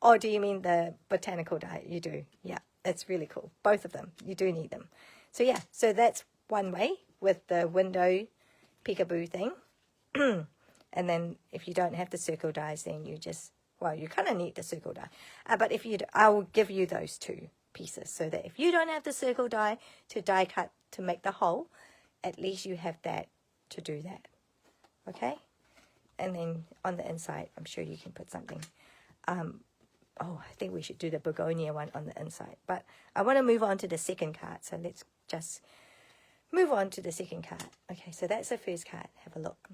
[SPEAKER 1] Or do you mean the botanical die? You do. Yeah, it's really cool. Both of them. You do need them. So, yeah, so that's one way with the window peekaboo thing. And then if you don't have the circle dies, then you just, well, you kind of need the circle die. But if you, I will give you those two pieces so that if you don't have the circle die to die cut to make the hole, at least you have that to do that. Okay? And then on the inside, I'm sure you can put something. Oh, I think we should do the begonia one on the inside. But I want to move on to the second card. So let's just move on to the second card. Okay, so that's the first card. Have a look.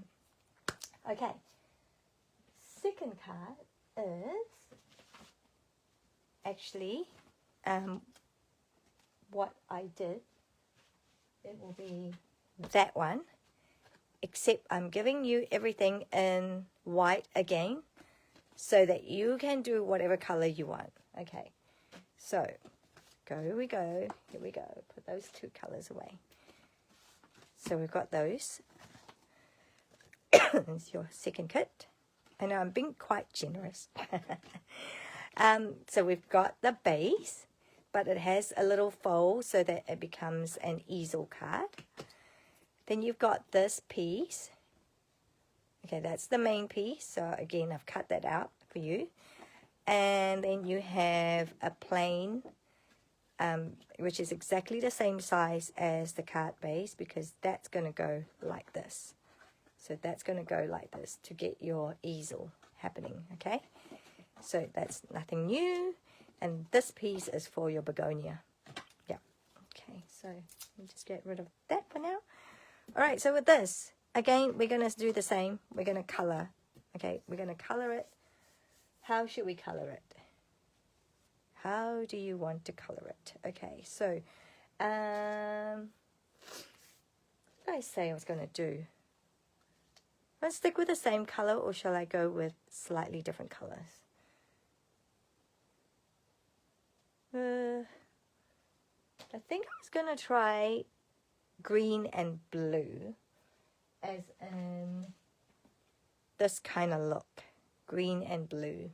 [SPEAKER 1] Okay. Second card is actually what I did. It will be that one. Except I'm giving you everything in white again, so that you can do whatever color you want. Okay, so here we go. Put those two colors away. So we've got those. It's your second kit. I know I'm being quite generous. So we've got the base, but it has a little fold so that it becomes an easel card. Then you've got this piece. Okay, that's the main piece. So again, I've cut that out for you. And then you have a plain, which is exactly the same size as the card base, because that's going to go like this. So that's going to go like this to get your easel happening, okay? So that's nothing new. And this piece is for your begonia. Yeah, okay, so let me just get rid of that for now. All right, so with this, again, we're going to do the same. We're going to color. Okay, we're going to color it. How should we color it? How do you want to color it? Okay, so, what did I say I was going to do? Let's stick with the same color, or shall I go with slightly different colors? I think I was going to try green and blue, as in this kind of look. Green and blue.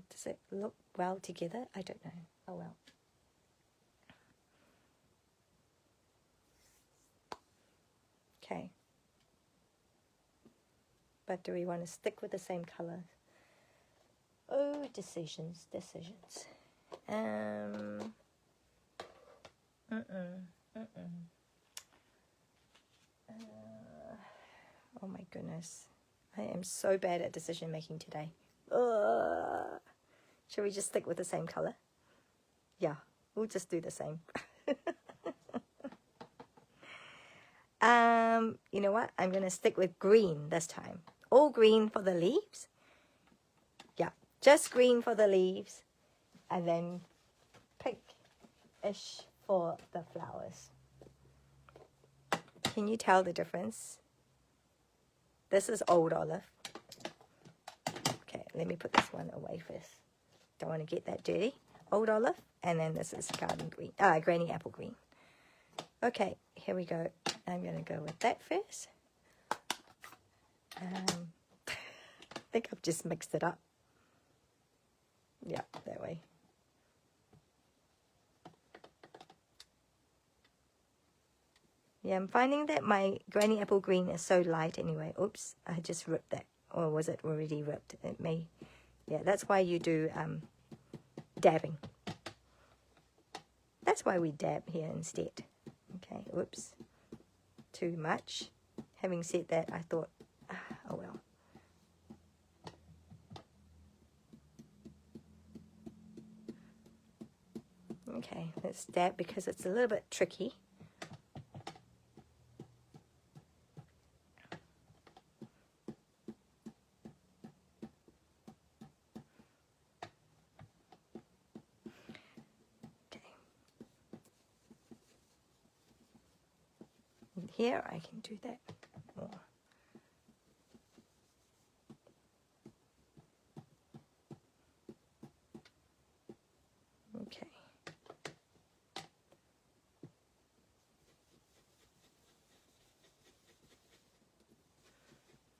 [SPEAKER 1] Does it look well together? I don't know. Oh well. Okay. But do we want to stick with the same colors? Oh, decisions. Oh my goodness. I am so bad at decision making today. Shall we just stick with the same color? Yeah, we'll just do the same. You know what? I'm going to stick with green this time. All green for the leaves. Yeah, just green for the leaves. And then pink-ish for the flowers. Can you tell the difference? This is old olive. Okay, let me put this one away first. Don't want to get that dirty. Old olive. And then this is garden green. Granny apple green. Okay, here we go. I'm going to go with that first. I think I've just mixed it up. Yeah, that way. Yeah, I'm finding that my granny apple green is so light anyway. Oops, I just ripped that. Or was it already ripped? It may. Yeah, that's why you do dabbing. That's why we dab here instead. Okay, whoops. Too much. Having said that, I thought, oh well. Okay, let's dab because it's a little bit tricky. Here I can do that more. Okay.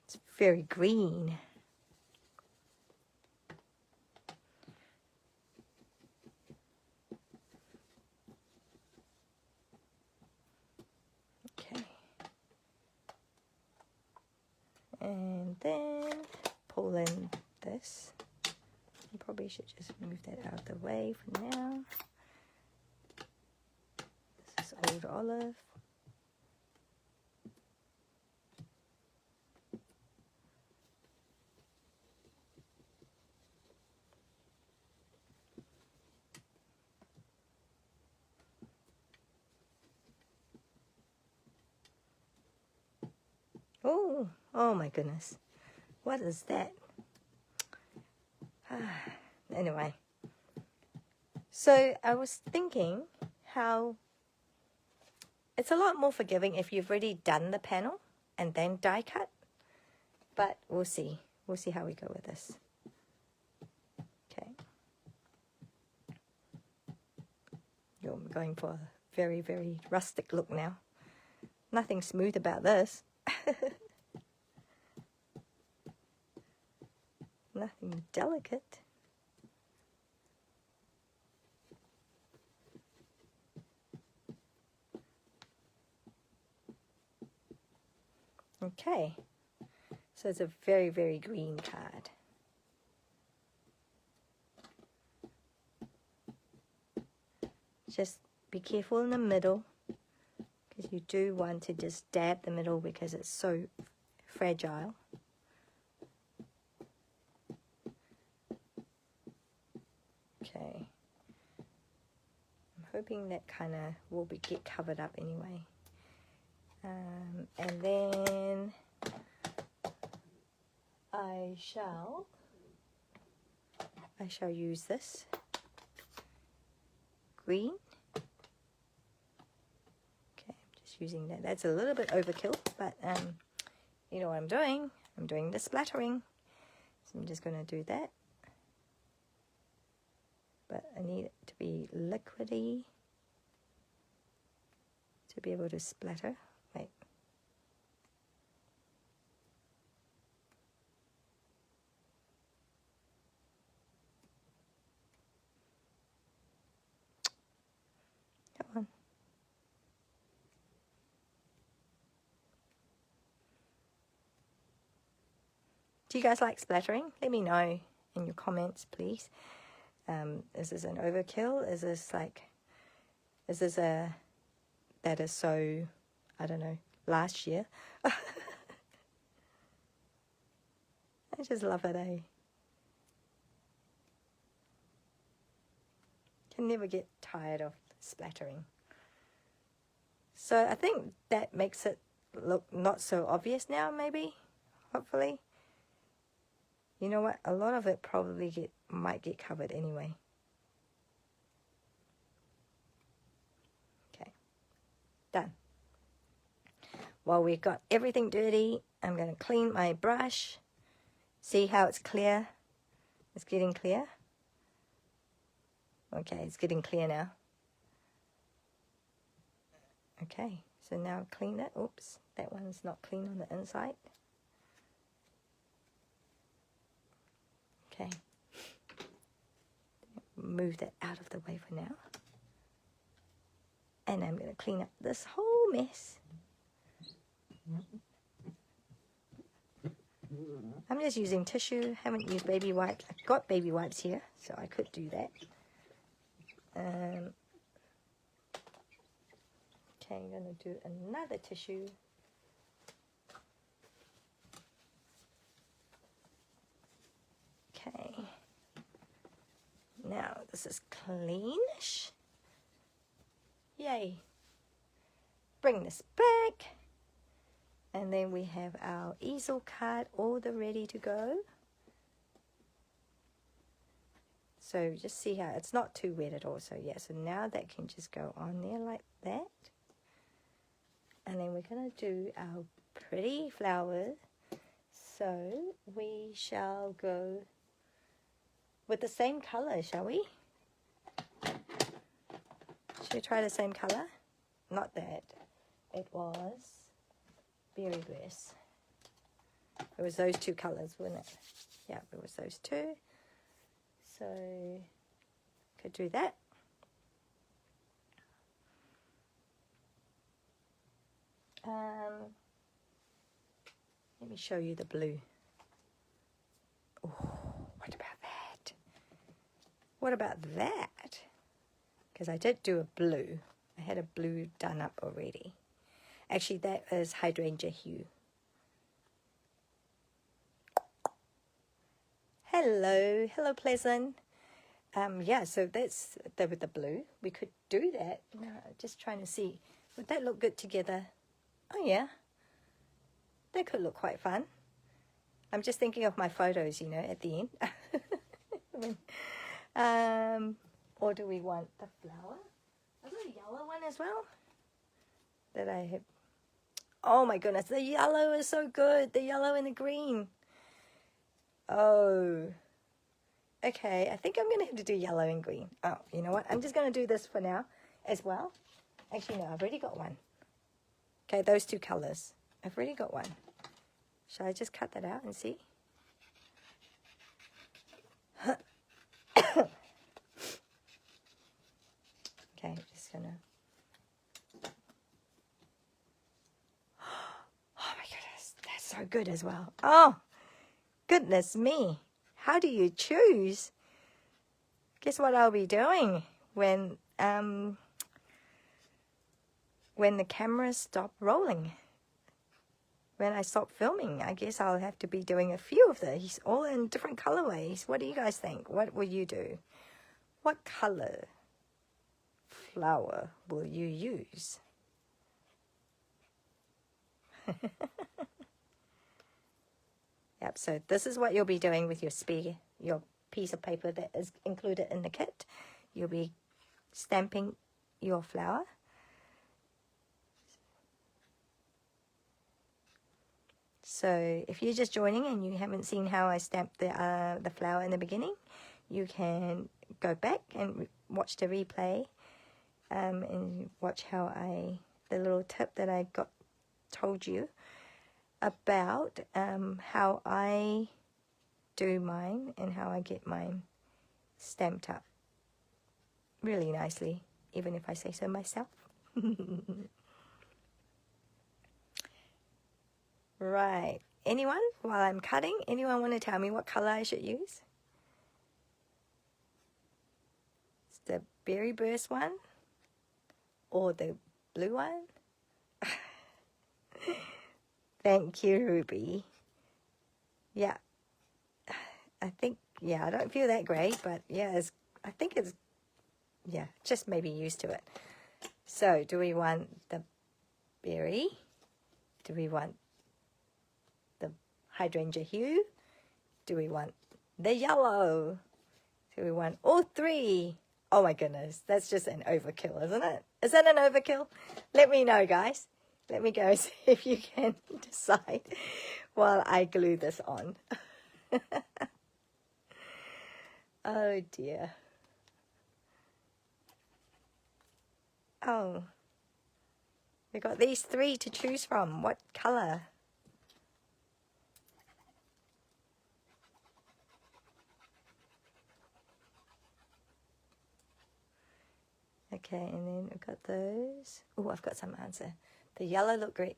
[SPEAKER 1] It's very green. Okay. And then pull in this. I probably should just move that out of the way for now. This is old olive. Oh, oh my goodness. What is that? Anyway. So I was thinking how it's a lot more forgiving if you've already done the panel and then die cut. But we'll see. We'll see how we go with this. Okay. I'm going for a very, very rustic look now. Nothing smooth about this. Nothing delicate. Okay, so it's a very, very green card. Just be careful in the middle, because you do want to just dab the middle because it's so fragile. Okay, I'm hoping that kind of will get covered up anyway. And then I shall use this green. Okay, I'm just using that. That's a little bit overkill, but you know what I'm doing. I'm doing the splattering. So I'm just going to do that. But I need it to be liquidy to be able to splatter. Wait. Come on. Do you guys like splattering? Let me know in your comments, please. Is this an overkill? Is this that is so, I don't know, last year? I just love it, eh? Can never get tired of splattering. So I think that makes it look not so obvious now, maybe, hopefully. You know what? A lot of it probably might get covered anyway. Okay, done. While we've got everything dirty, I'm going to clean my brush. See how it's clear? It's getting clear. Okay, it's getting clear now. Okay, so now clean it. Oops, that one's not clean on the inside. Okay, move that out of the way for now. And I'm going to clean up this whole mess. I'm just using tissue. Haven't used baby wipes. I've got baby wipes here, so I could do that. Okay, I'm going to do another tissue. Okay. Now, this is cleanish. Yay. Bring this back. And then we have our easel card all ready to go. So just see how it's not too wet at all. So yeah, so now that can just go on there like that. And then we're going to do our pretty flower. So we shall go with the same color, shall we? Should we try the same color? Not that. It was berry bliss. It was those two colors, wasn't it? Yeah, it was those two. So could do that. Let me show you the blue. Oh, what about that? What about that? Because I did do a blue. I had a blue done up already. Actually, that is hydrangea hue. Hello, hello, Pleasant. Yeah, so that's with the blue. We could do that. No, just trying to see. Would that look good together? Oh, yeah. That could look quite fun. I'm just thinking of my photos, you know, at the end. Or do we want the flower? I've got a yellow one as well that I have. Oh my goodness, the yellow is so good. The yellow and the green. Oh. Okay, I think I'm going to have to do yellow and green. Oh, you know what? I'm just going to do this for now as well. Actually, no, I've already got one. Okay, those two colors. I've already got one. Shall I just cut that out and see? Okay, I'm just going to... Oh my goodness, that's so good as well. Oh, goodness me. How do you choose? Guess what I'll be doing when the cameras stop rolling. When I stop filming, I guess I'll have to be doing a few of these, all in different colorways. What do you guys think? What will you do? What color flower will you use? Yep, so this is what you'll be doing with your piece of paper that is included in the kit. You'll be stamping your flower. So if you're just joining and you haven't seen how I stamped the flower in the beginning, you can go back and watch the replay and watch how the little tip that I told you about how I do mine and how I get mine stamped up really nicely, even if I say so myself. Right. Anyone, while I'm cutting, anyone want to tell me what color I should use? It's the berry burst one or the blue one? Thank you, Ruby. Yeah. I think, yeah, I don't feel that great, but yeah, I think it's, yeah, just maybe used to it. So, do we want the berry? Do we want the hydrangea hue? Do we want the yellow? Do we want all three? Oh my goodness, that's just an overkill, isn't it? Is that an overkill? Let me know, guys. Let me go see if you can decide while I glue this on. Oh dear. Oh. We've got these three to choose from. What color? Okay, and then we've got those. Oh, I've got some answer. The yellow look great.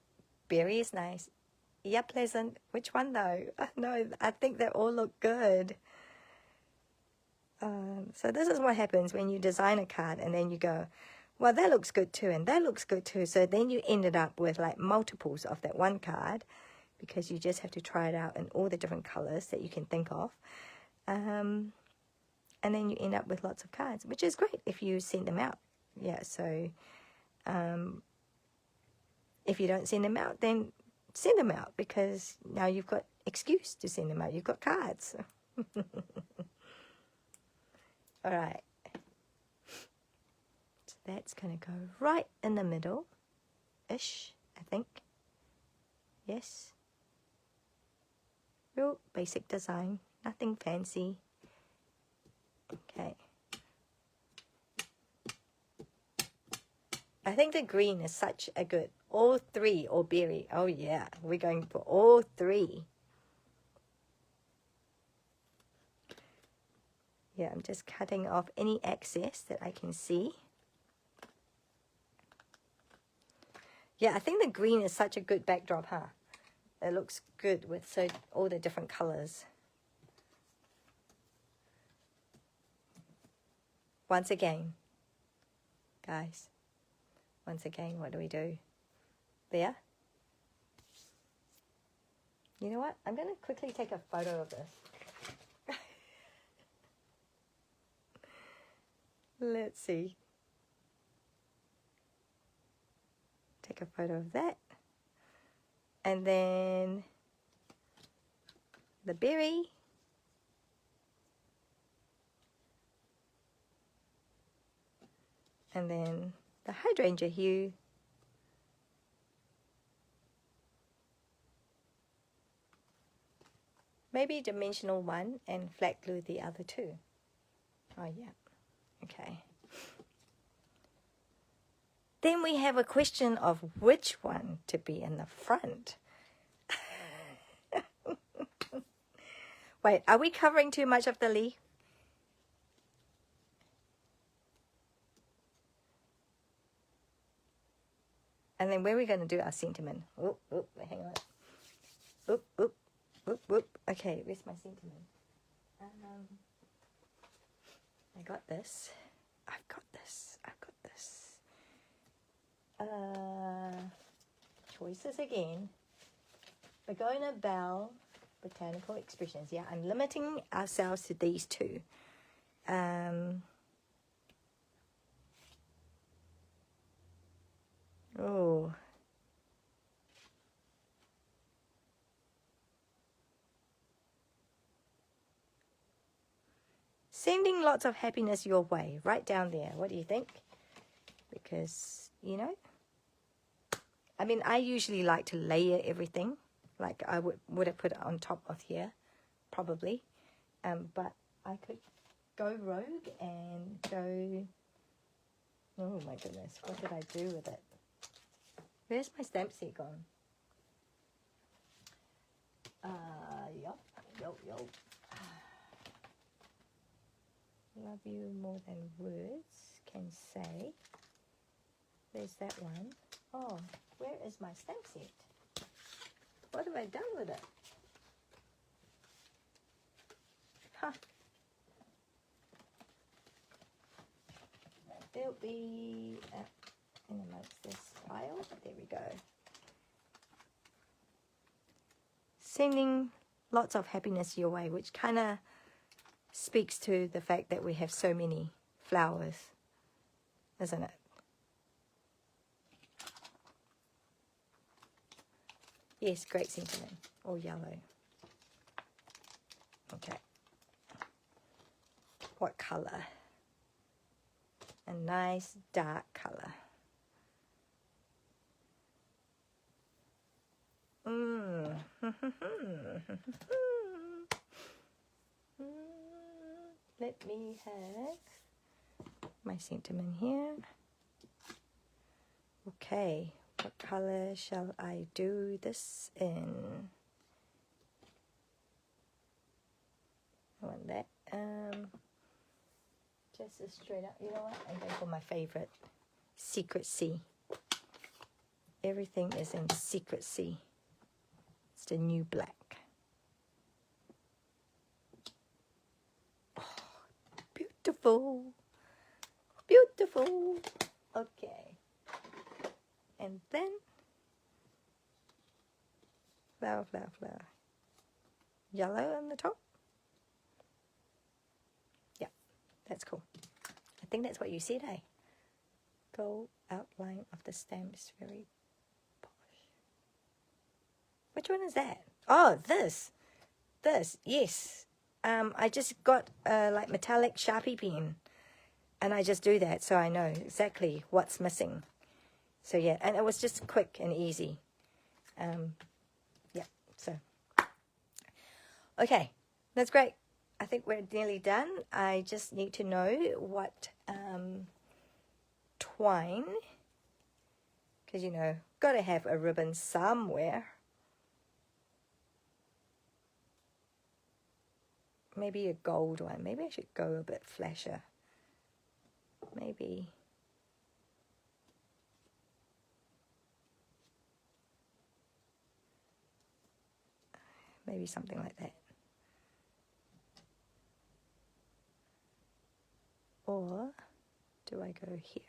[SPEAKER 1] Berry is nice. Yeah, pleasant. Which one though? No, I think they all look good. So this is what happens when you design a card and then you go, well, that looks good too, and that looks good too. So then you ended up with like multiples of that one card because you just have to try it out in all the different colors that you can think of. And then you end up with lots of cards, which is great if you send them out. Yeah, so If you don't send them out, then send them out, because now you've got excuse to send them out. You've got cards. All right. So that's going to go right in the middle-ish, I think. Yes. Real basic design. Nothing fancy. Okay. I think the green is such a good, all three, or berry. Oh yeah, we're going for all three. Yeah, I'm just cutting off any excess that I can see. Yeah, I think the green is such a good backdrop, huh? It looks good with all the different colors. Once again, guys. Once again, what do we do? There. You know what? I'm going to quickly take a photo of this. Let's see. Take a photo of that. And then the berry. And then the hydrangea hue. Maybe dimensional one and flat glue the other two. Oh yeah, okay. Then we have a question of which one to be in the front. Wait, are we covering too much of the leaf? And then where are we going to do our sentiment? Oop, oop, hang on. Oop, oop, oop, oop. Okay, where's my sentiment? I got this. I've got this. I've got this. Choices again. Begonia Belle, Botanical Expressions. Yeah, I'm limiting ourselves to these two. Oh. Sending lots of happiness your way. Right down there. What do you think? Because, you know, I mean, I usually like to layer everything. Like I would have put it on top of here, probably. But I could go rogue and go... Oh my goodness, what did I do with it? Where's my stamp set gone? Yup. Love you more than words can say. There's that one. Oh, where is my stamp set? What have I done with it? Huh. It'll be in amongst this pile. There we go. Sending lots of happiness your way, which kind of speaks to the fact that we have so many flowers, isn't it? Yes, great sentiment. Or yellow. Okay. What colour? A nice dark colour. Let me have my sentiment here. Okay, what colour shall I do this in? I want that. Just a straight up, you know what? I'm going for my favourite, Secret Sea. Everything is in Secret Sea. It's the new black. Oh, beautiful. Beautiful. Okay. And then, flower. Yellow on the top. Yeah, that's cool. I think that's what you said, eh? Go outline of the stamp is very posh. Which one is that? Oh, this, yes. I just got a like metallic Sharpie pen, and I just do that so I know exactly what's missing. So yeah, and it was just quick and easy. Yeah, so okay, that's great. I think we're nearly done. I just need to know what twine, because you know, got to have a ribbon somewhere. Maybe a gold one. Maybe I should go a bit flasher. Maybe something like that. Or do I go here?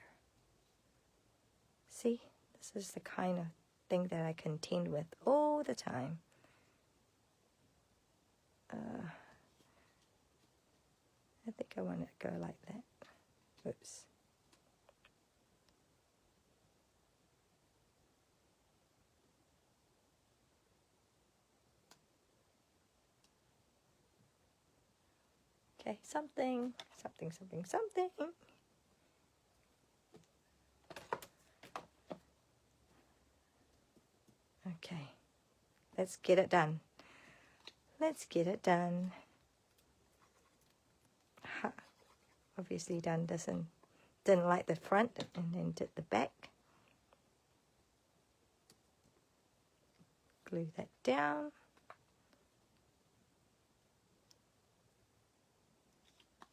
[SPEAKER 1] See, this is the kind of thing that I contend with all the time. I think I want it to go like that. Oops. Okay, something. Okay, let's get it done. Obviously didn't like the front and then did the back. Glue that down.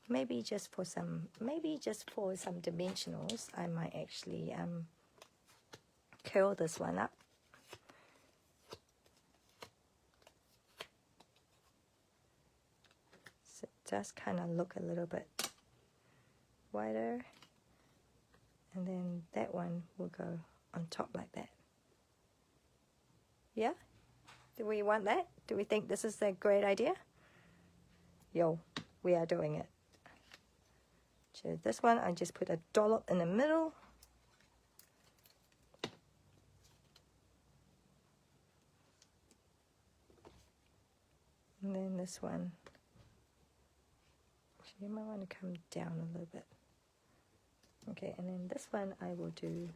[SPEAKER 1] Maybe just for some dimensionals, I might actually curl this one up. So it does kind of look a little bit wider, and then that one will go on top like that. Yeah? Do we want that? Do we think this is a great idea? Yo, we are doing it. So this one, I just put a dollop in the middle. And then this one, actually, you might want to come down a little bit. Okay, and then this one I will do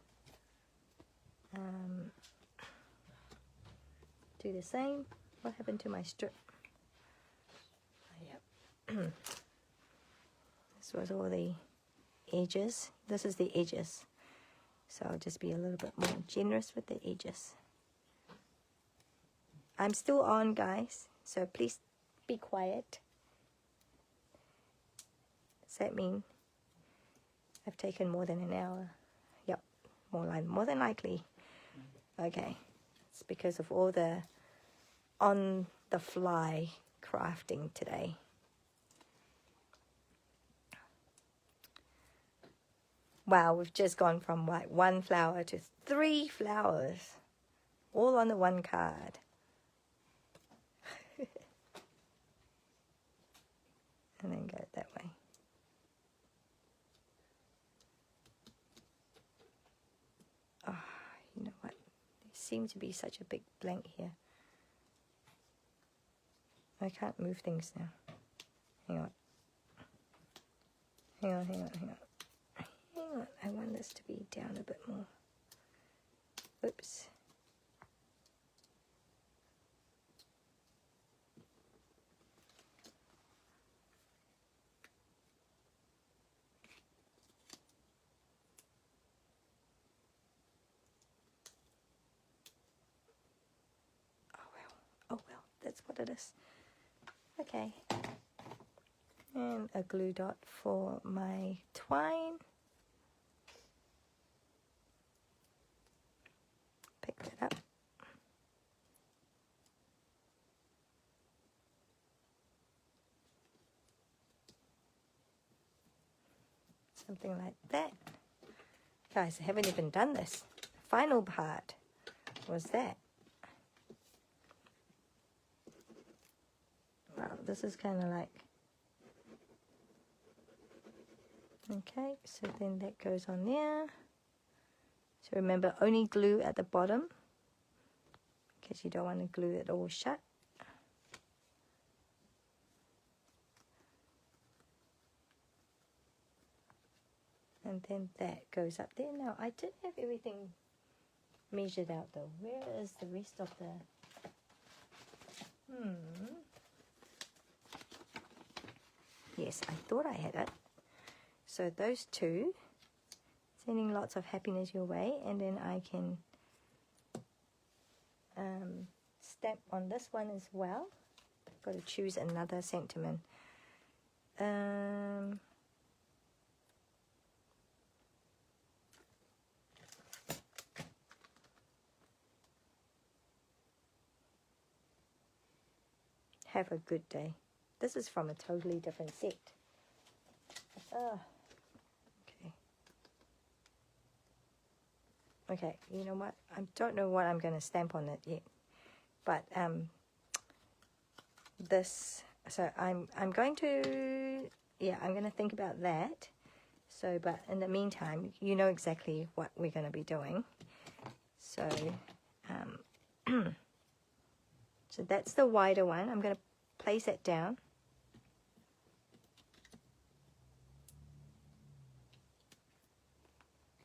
[SPEAKER 1] the same. What happened to my strip? Yep. This was all the edges. This is the edges. So I'll just be a little bit more generous with the edges. I'm still on, guys, so please be quiet. Does that mean I've taken more than an hour? Yep, more than likely. Okay, it's because of all the on-the-fly crafting today. Wow, we've just gone from like 1 flower to 3 flowers, all on the one card. And then go that way. Oh, you know what? There seems to be such a big blank here. I can't move things now. Hang on. I want this to be down a bit more. Oops. Oh well, that's what it is. Okay. And a glue dot for my twine. Pick that up. Something like that. Guys, I haven't even done this. The final part was that. Wow, this is kind of like... Okay, so then that goes on there. So remember, only glue at the bottom because you don't want to glue it all shut. And then that goes up there. Now, I did have everything measured out though. Where is the rest of the... Yes, I thought I had it. So those two, sending lots of happiness your way, and then I can stamp on this one as well. Got to choose another sentiment. Have a good day. This is from a totally different set. Okay. Okay, you know what? I don't know what I'm going to stamp on it yet. But this, so I'm going to, yeah, I'm going to think about that. So, but in the meantime, you know exactly what we're going to be doing. So, so that's the wider one. I'm going to place it down.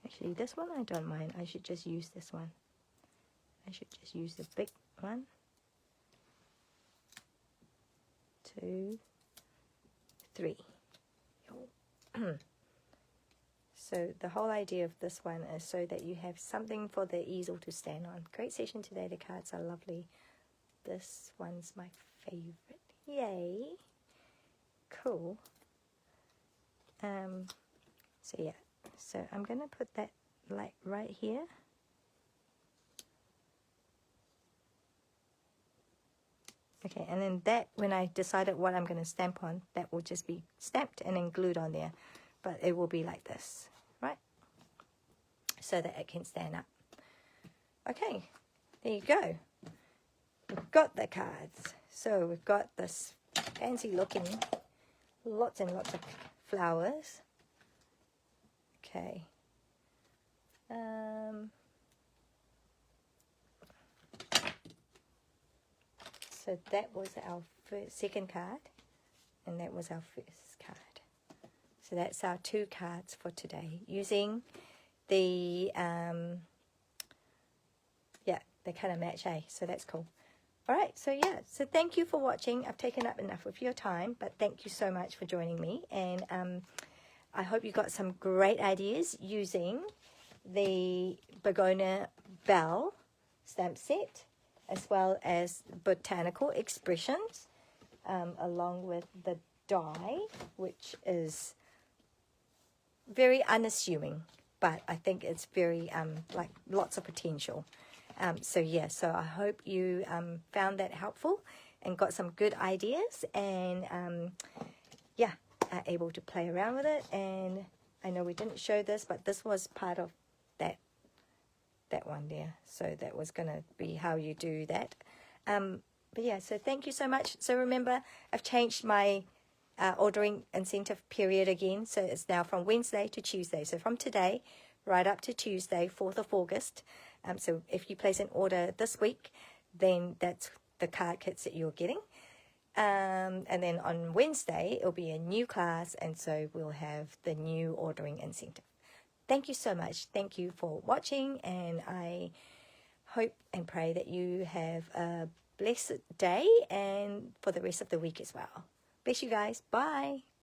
[SPEAKER 1] Actually, this one I don't mind. I should just use this one. I should just use the big one. 2, 3. So the whole idea of this one is so that you have something for the easel to stand on. Great session today. The cards are lovely. This one's my favorite. Yay. Cool. So yeah. So I'm going to put that like right here. Okay, and then that, when I decided what I'm going to stamp on, that will just be stamped and then glued on there. But it will be like this, right? So that it can stand up. Okay, there you go. We've got the cards. So we've got this fancy looking, lots and lots of flowers. Okay. So that was our second card, and that was our first card. So that's our 2 cards for today, using the, yeah, they kind of match, eh? So that's cool. All right, so yeah, so thank you for watching. I've taken up enough of your time, but thank you so much for joining me. And I hope you got some great ideas using the Begonia Belle stamp set, as well as Botanical Expressions, along with the die, which is very unassuming, but I think it's very, like, lots of potential. So yeah, so I hope you found that helpful and got some good ideas, and yeah, are able to play around with it. And I know we didn't show this, but this was part of that one there. So that was going to be how you do that. But yeah, so thank you so much. So remember, I've changed my ordering incentive period again. So it's now from Wednesday to Tuesday. So from today right up to Tuesday, 4th of August. So if you place an order this week, then that's the card kits that you're getting. And then on Wednesday, it'll be a new class, and so we'll have the new ordering incentive. Thank you so much. Thank you for watching, and I hope and pray that you have a blessed day and for the rest of the week as well. Bless you guys. Bye.